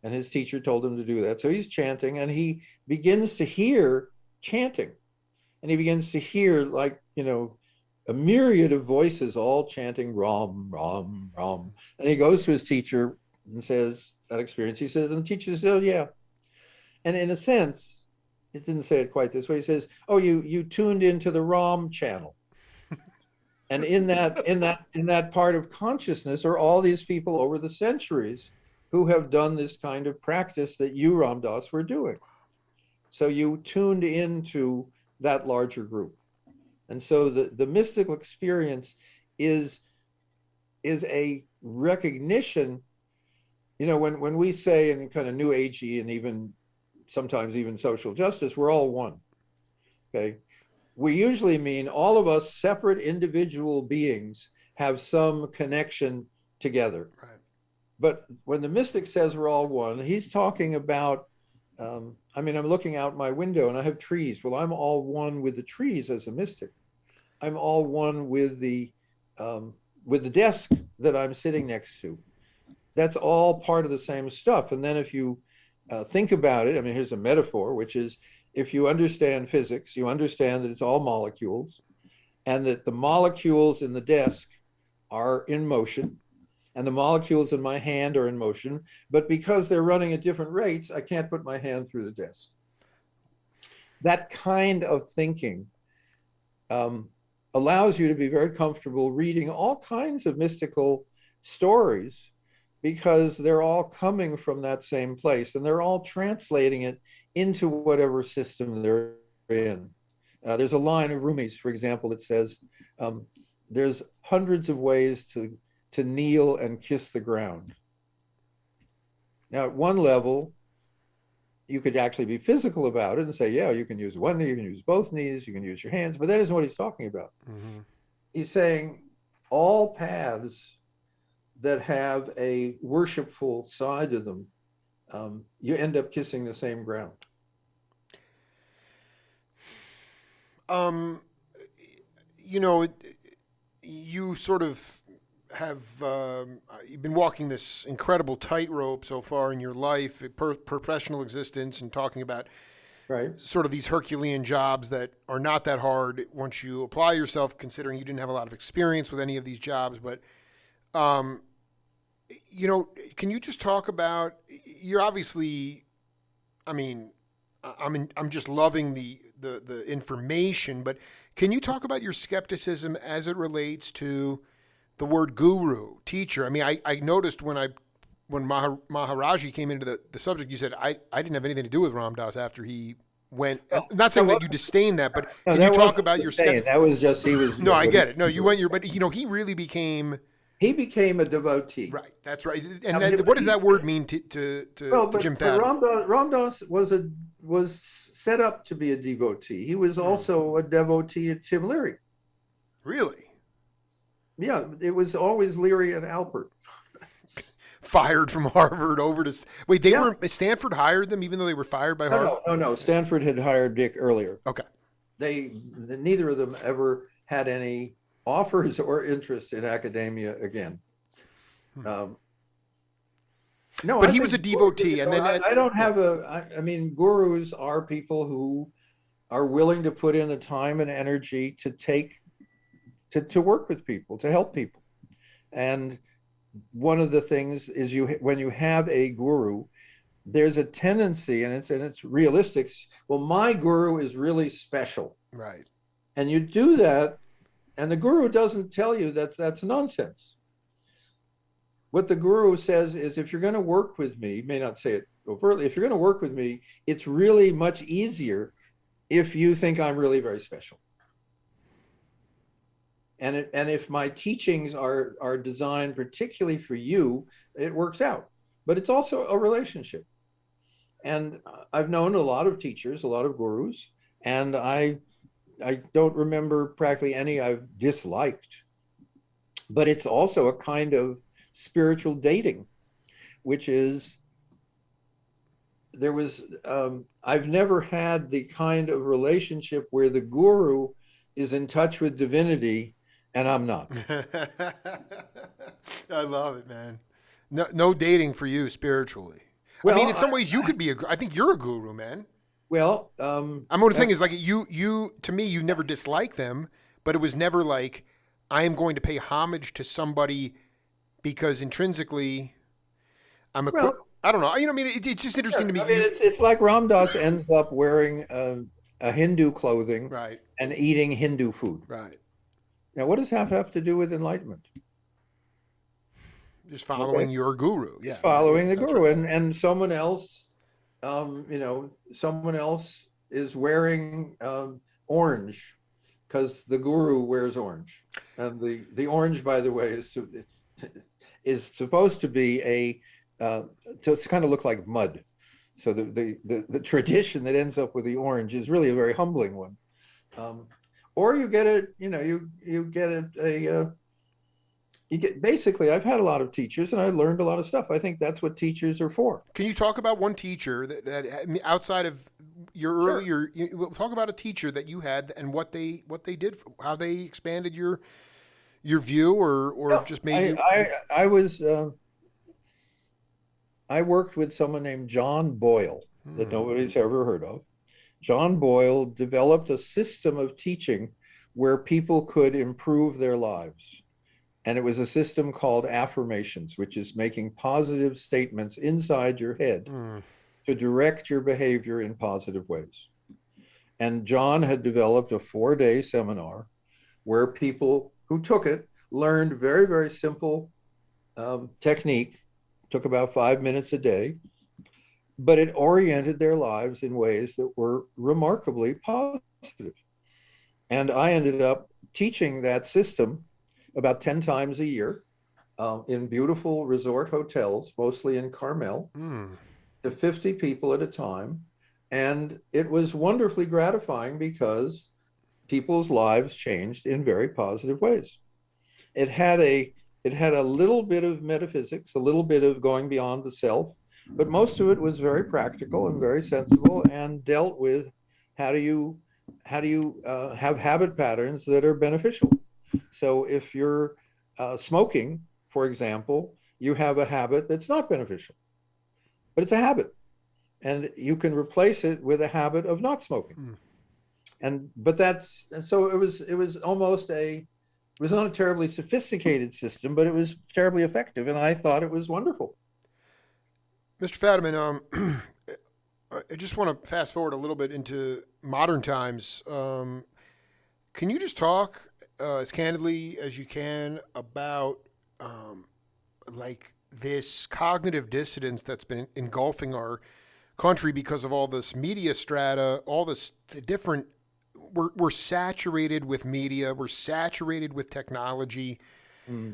Speaker 2: and his teacher told him to do that. So he's chanting, and he begins to hear chanting. and he begins to hear, like, a myriad of voices all chanting Ram, Ram, Ram. And he goes to his teacher and says, that experience, he says, and the teacher says, oh, yeah. And in a sense, it didn't say it quite this way. He says, oh, you tuned into the Ram channel. And in that part of consciousness are all these people over the centuries who have done this kind of practice that you, Ram Dass, were doing. So you tuned into that larger group. And so the mystical experience is a recognition, when we say in kind of New Agey and even sometimes even social justice, we're all one, okay? We usually mean all of us separate individual beings have some connection together.
Speaker 1: Right.
Speaker 2: But when the mystic says we're all one, he's talking about, I'm looking out my window and I have trees. Well, I'm all one with the trees as a mystic. I'm all one with the desk that I'm sitting next to. That's all part of the same stuff. And then if you think about it, here's a metaphor, which is, if you understand physics, you understand that it's all molecules, and that the molecules in the desk are in motion, and the molecules in my hand are in motion, but because they're running at different rates, I can't put my hand through the desk. That kind of thinking allows you to be very comfortable reading all kinds of mystical stories, because they're all coming from that same place, and they're all translating it into whatever system they're in. There's a line of Rumi's, for example, that says, there's hundreds of ways to kneel and kiss the ground. Now, at one level, you could actually be physical about it and say, yeah, you can use one knee, you can use both knees, you can use your hands, but that isn't what he's talking about. Mm-hmm. He's saying all paths that have a worshipful side to them, you end up kissing the same ground.
Speaker 1: You sort of have you've been walking this incredible tightrope so far in your life, professional existence, and talking about
Speaker 2: right,
Speaker 1: sort of these Herculean jobs that are not that hard once you apply yourself, considering you didn't have a lot of experience with any of these jobs. But can you just talk about, you're obviously, I'm just loving the information, but can you talk about your skepticism as it relates to the word guru, teacher? I noticed when Maharaji came into the subject, you said, I didn't have anything to do with Ram Dass after he went. Not saying that you disdain that, but can you talk about your skepticism?
Speaker 2: That was just, he was.
Speaker 1: No, I get it. No, you went but he really became.
Speaker 2: He became a devotee.
Speaker 1: Right, that's right. And what does that word mean to Jim Fadiman?
Speaker 2: Ram Dass was set up to be a devotee. He was also a devotee of Tim Leary.
Speaker 1: Really?
Speaker 2: Yeah, it was always Leary and Alpert.
Speaker 1: Fired from Harvard over to... Wait, Stanford hired them even though they were fired by Harvard?
Speaker 2: No. Stanford had hired Dick earlier.
Speaker 1: Okay.
Speaker 2: Neither of them ever had any offers or interest in academia again.
Speaker 1: But he was a devotee, and then
Speaker 2: I don't have gurus are people who are willing to put in the time and energy to work with people, to help people. And one of the things is when you have a guru, there's a tendency, and it's realistic. Well, my guru is really special,
Speaker 1: right?
Speaker 2: And you do that. And the guru doesn't tell you that that's nonsense. What the guru says is, if you're going to work with me, he may not say it overtly, if you're going to work with me, it's really much easier if you think I'm really very special. And if my teachings are designed particularly for you, it works out. But it's also a relationship. And I've known a lot of teachers, a lot of gurus, and I don't remember practically any I've disliked, but it's also a kind of spiritual dating, which is, I've never had the kind of relationship where the guru is in touch with divinity and I'm not.
Speaker 1: I love it, man. No dating for you spiritually. Well, in some ways you could be I think you're a guru, man.
Speaker 2: Well,
Speaker 1: I'm only saying is like you to me, you never disliked them, but it was never like I am going to pay homage to somebody because intrinsically I'm a.
Speaker 2: well,
Speaker 1: I don't know. You know, I mean, it's just interesting to me.
Speaker 2: I mean, it's like Ram Dass ends up wearing a Hindu clothing
Speaker 1: Right,
Speaker 2: and eating Hindu food.
Speaker 1: right.
Speaker 2: Now, what does that have to do with enlightenment?
Speaker 1: Just
Speaker 2: Okay,
Speaker 1: following your guru. Yeah, right. Yeah,
Speaker 2: following the
Speaker 1: that's
Speaker 2: guru,
Speaker 1: right.
Speaker 2: and someone else, someone else is wearing orange because the guru wears orange, and the orange, by the way, is supposed to be to kind of look like mud. So the tradition that ends up with the orange is really a very humbling one. Or you get it, you get you get basically. I've had a lot of teachers, and I learned a lot of stuff. I think that's what teachers are for.
Speaker 1: Can you talk about one teacher that outside of your
Speaker 2: Sure.
Speaker 1: earlier? We'll talk about a teacher that you had and what they did, how they expanded your view, or
Speaker 2: Yeah,
Speaker 1: just made you.
Speaker 2: I was I worked with someone named John Boyle that nobody's ever heard of. John Boyle developed a system of teaching where people could improve their lives. And it was a system called affirmations, which is making positive statements inside your head to direct your behavior in positive ways. And John had developed a 4-day seminar where people who took it learned very, very simple technique, took about 5 minutes a day, but it oriented their lives in ways that were remarkably positive. And I ended up teaching that system about 10 times a year in beautiful resort hotels, mostly in Carmel, to 50 people at a time. And it was wonderfully gratifying because people's lives changed in very positive ways. It had a little bit of metaphysics, a little bit of going beyond the self, but most of it was very practical and very sensible and dealt with how do you have habit patterns that are beneficial. So if you're smoking, for example, you have a habit that's not beneficial, but it's a habit, and you can replace it with a habit of not smoking. And so it was almost it was not a terribly sophisticated system, but it was terribly effective, and I thought it was wonderful.
Speaker 1: Mr. Fadiman, I just want to fast forward a little bit into modern times. Can you just talk as candidly as you can about like this cognitive dissonance that's been engulfing our country because of all this media strata, all this the different. We're saturated with media. We're saturated with technology.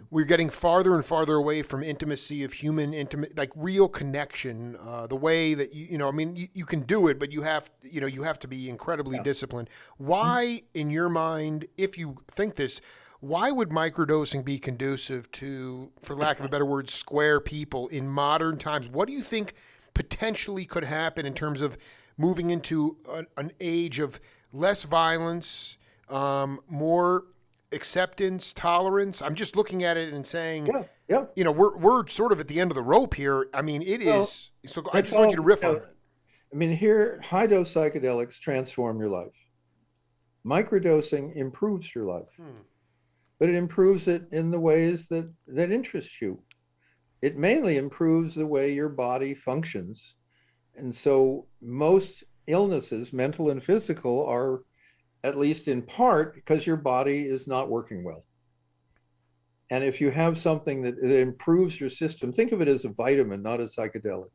Speaker 1: We're getting farther and farther away from intimacy of intimate, like real connection. The way that I mean, you can do it, but you have to be incredibly disciplined. Why, in your mind, if you think this, why would microdosing be conducive to, for lack of a better word, square people in modern times? What do you think potentially could happen in terms of moving into an age of less violence, more acceptance, tolerance? I'm just looking at it and saying, we're sort of at the end of the rope here. I mean, it is. So I just want you to riff on that.
Speaker 2: I mean, here, high dose psychedelics transform your life. Microdosing improves your life, but it improves it in the ways that interest you. It mainly improves the way your body functions. And so most illnesses, mental and physical, are at least in part because your body is not working well. And if you have something that improves your system, think of it as a vitamin, not a psychedelic.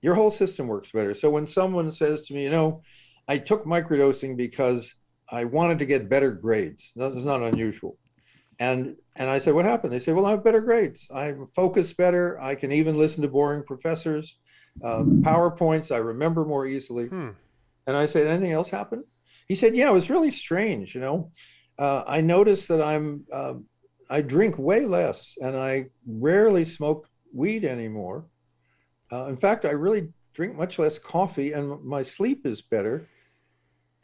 Speaker 2: Your whole system works better. So when someone says to me, I took microdosing because I wanted to get better grades. That's not unusual. And I said, what happened? They say, well, I have better grades. I focus better. I can even listen to boring professors. PowerPoints, I remember more easily. And I said, anything else happen? He said, yeah, it was really strange. I noticed that I drink way less and I rarely smoke weed anymore. In fact, I really drink much less coffee and my sleep is better.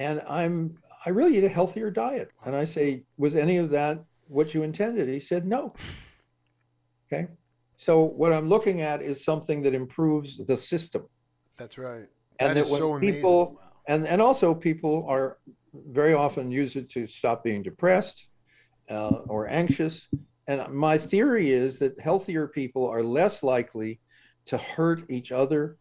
Speaker 2: And I really eat a healthier diet. And I say, was any of that what you intended? He said, no. Okay. So what I'm looking at is something that improves the system.
Speaker 1: That's right. That
Speaker 2: and
Speaker 1: is
Speaker 2: that when
Speaker 1: so amazing.
Speaker 2: people,
Speaker 1: Wow.
Speaker 2: and also people are very often use it to stop being depressed or anxious. And my theory is that healthier people are less likely to hurt each other,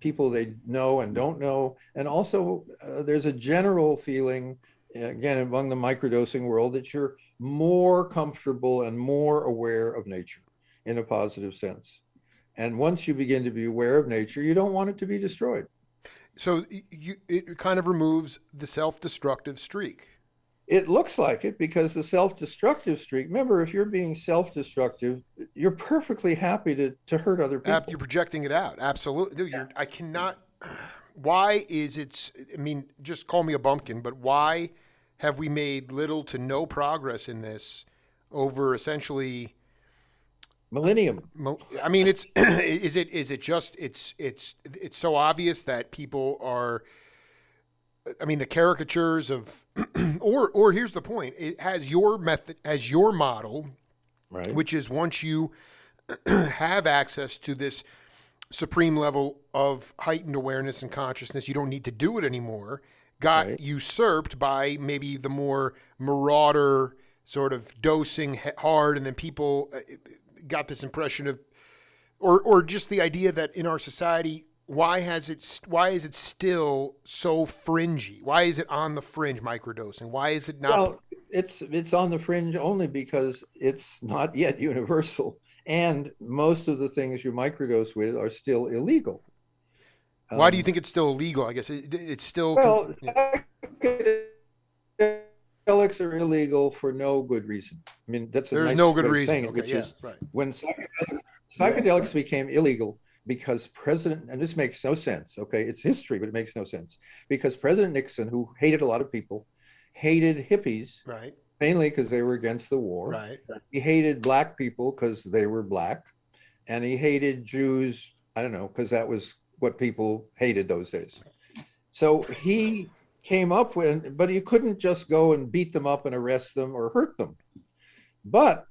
Speaker 2: people they know and don't know. And also, there's a general feeling, again, among the microdosing world, that you're more comfortable and more aware of nature in a positive sense. And once you begin to be aware of nature, you don't want it to be destroyed.
Speaker 1: So it kind of removes the self-destructive streak.
Speaker 2: It looks like it because the self-destructive streak, remember, if you're being self-destructive, you're perfectly happy to hurt other people.
Speaker 1: You're projecting it out. Absolutely. Dude, I cannot. Why is it? I mean, just call me a bumpkin, but why have we made little to no progress in this over essentially
Speaker 2: Millennium.
Speaker 1: I mean, it's is it just it's so obvious that people are. I mean, the caricatures of, or here's the point: it has your method, as your model,
Speaker 2: Right.
Speaker 1: which is once you have access to this supreme level of heightened awareness and consciousness, you don't need to do it anymore. Got
Speaker 2: Right.
Speaker 1: usurped by maybe the more marauder sort of dosing hard, and then people got this impression of, or just the idea that in our society, why is it still so fringy? Why is it on the fringe, microdosing? Why is it not?
Speaker 2: Well, it's on the fringe only because it's not yet universal, and most of the things you microdose with are still illegal.
Speaker 1: Why do you think it's still illegal? I guess it's still.
Speaker 2: Well, psychedelics are illegal for no good reason. I mean, that's a
Speaker 1: There's
Speaker 2: nice
Speaker 1: no good
Speaker 2: way of
Speaker 1: reason.
Speaker 2: saying it,
Speaker 1: Okay,
Speaker 2: which
Speaker 1: yeah,
Speaker 2: is
Speaker 1: right.
Speaker 2: when psychedelics became illegal because President, and this makes no sense, okay, it's history, but it makes no sense, because President Nixon, who hated a lot of people, hated hippies,
Speaker 1: Right.
Speaker 2: mainly because they were against the war.
Speaker 1: Right.
Speaker 2: He hated black people because they were black, and he hated Jews, I don't know, because that was what people hated those days. So he came up with, but you couldn't just go and beat them up and arrest them or hurt them. But,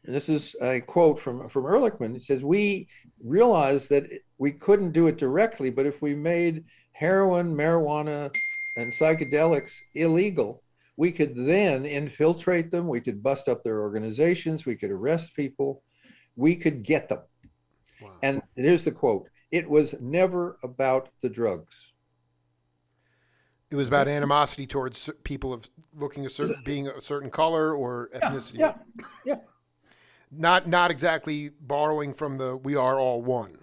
Speaker 2: and this is a quote from Ehrlichman, it says, we realized that we couldn't do it directly, but if we made heroin, marijuana, and psychedelics illegal, we could then infiltrate them, we could bust up their organizations, we could arrest people, we could get them.
Speaker 1: Wow.
Speaker 2: And here's the quote, it was never about the drugs.
Speaker 1: It was about animosity towards people of looking being a certain color or ethnicity.
Speaker 2: Yeah.
Speaker 1: Not exactly borrowing from the "we are all one."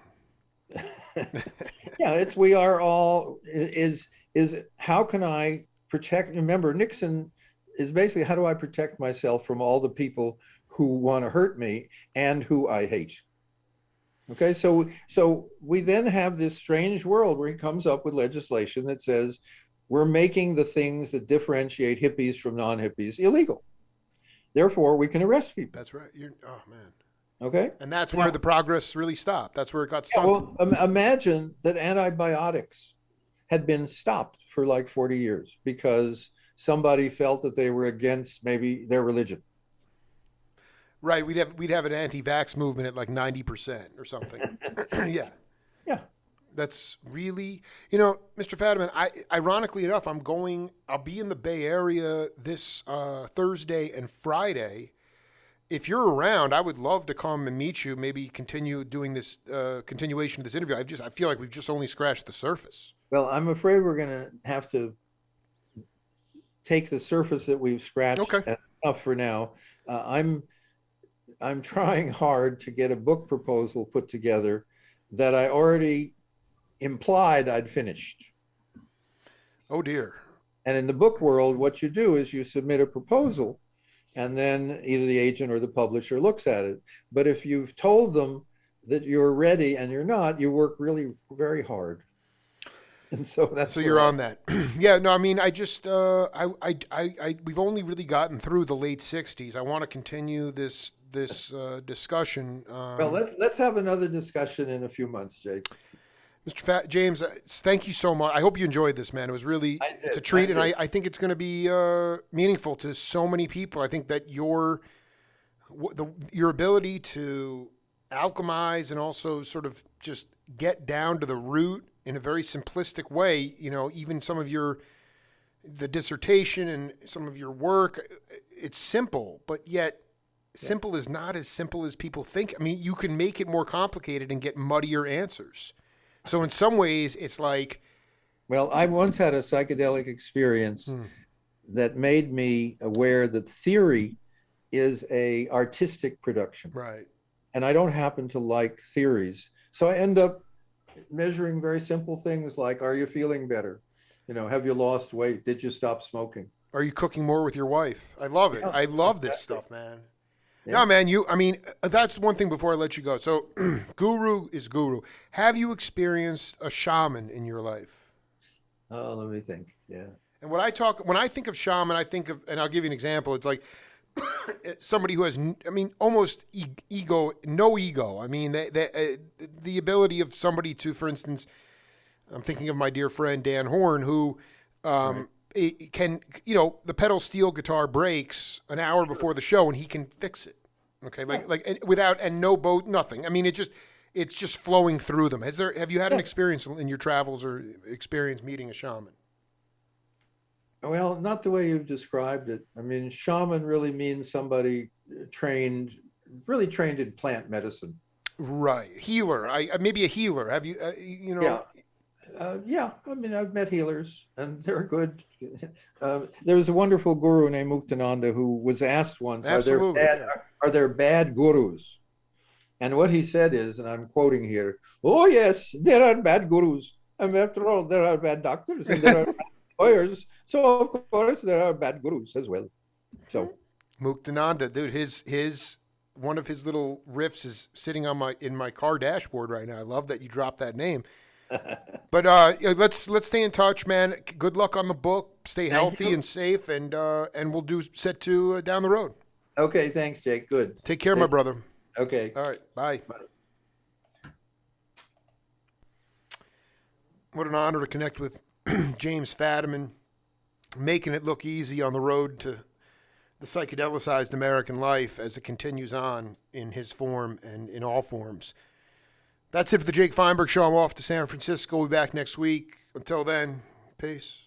Speaker 2: Yeah, it's we are all is how can I protect? Remember, Nixon is basically how do I protect myself from all the people who want to hurt me and who I hate. Okay, so we then have this strange world where he comes up with legislation that says we're making the things that differentiate hippies from non-hippies illegal. Therefore, we can arrest people.
Speaker 1: That's right. Oh man.
Speaker 2: Okay,
Speaker 1: and that's where the progress really stopped. That's where it got stunted.
Speaker 2: well, imagine that antibiotics had been stopped for like 40 years because somebody felt that they were against maybe their religion.
Speaker 1: Right, we'd have an anti-vax movement at like 90% or something. Yeah. That's really, Mr. Fadiman, ironically enough, I'll be in the Bay Area this Thursday and Friday. If you're around, I would love to come and meet you, maybe continue doing this continuation of this interview. I feel like we've just only scratched the surface.
Speaker 2: Well, I'm afraid we're going to have to take the surface that we've scratched.
Speaker 1: Okay.
Speaker 2: Enough for now. I'm trying hard to get a book proposal put together that I already implied I'd finished.
Speaker 1: Oh dear.
Speaker 2: And in the book world, what you do is you submit a proposal and then either the agent or the publisher looks at it. But if you've told them that you're ready and you're not, you work really very hard. And so that's
Speaker 1: so you're on that. Yeah, no, I mean, I just we've only really gotten through the late 60s. I want to continue this discussion.
Speaker 2: Well, let's have another discussion in a few months, Jake.
Speaker 1: Mr. James, thank you so much. I hope you enjoyed this, man. It was really, it's a treat, and I think it's going to be meaningful to so many people. I think that your ability to alchemize and also sort of just get down to the root in a very simplistic way, even some of the dissertation and some of your work, it's simple, but yet simple is not as simple as people think. I mean, you can make it more complicated and get muddier answers. So in some ways, it's like...
Speaker 2: Well, I once had a psychedelic experience that made me aware that theory is a artistic production.
Speaker 1: Right.
Speaker 2: And I don't happen to like theories. So I end up measuring very simple things like, are you feeling better? Have you lost weight? Did you stop smoking?
Speaker 1: Are you cooking more with your wife? I love it.
Speaker 2: Yeah,
Speaker 1: I love this stuff, man.
Speaker 2: Yeah.
Speaker 1: No, man, that's one thing before I let you go. So guru is guru. Have you experienced a shaman in your life?
Speaker 2: Oh, let me think. Yeah.
Speaker 1: And when I think of shaman, I think of, and I'll give you an example. It's like somebody who has, almost no ego. I mean, the ability of somebody to, for instance, I'm thinking of my dear friend Dan Horn, who it can, the pedal steel guitar breaks an hour before the show, and he can fix it. Okay, and no boat, nothing. I mean, it's just flowing through them. Have you had an experience in your travels or experience meeting a shaman?
Speaker 2: Well, not the way you've described it. I mean, shaman really means somebody really trained in plant medicine.
Speaker 1: Right, healer. Maybe a healer. Have you?
Speaker 2: Yeah. I mean, I've met healers, and they're good. There was a wonderful guru named Muktananda who was asked once,
Speaker 1: Absolutely,
Speaker 2: are there bad gurus? And what he said is, and I'm quoting here, oh, yes, there are bad gurus. And after all, there are bad doctors and there are bad lawyers. So, of course, there are bad gurus as well. So,
Speaker 1: Muktananda, dude, his one of his little riffs is sitting in my car dashboard right now. I love that you dropped that name. But let's stay in touch, man. Good luck on the book. Stay healthy and safe, and we'll do set 2 down the road.
Speaker 2: Okay, thanks, Jake. Good.
Speaker 1: Take care, my brother.
Speaker 2: Okay.
Speaker 1: All right. Bye. What an honor to connect with James Fadiman, making it look easy on the road to the psychedelicized American life as it continues on in his form and in all forms. That's it for the Jake Feinberg Show. I'm off to San Francisco. We'll be back next week. Until then, peace.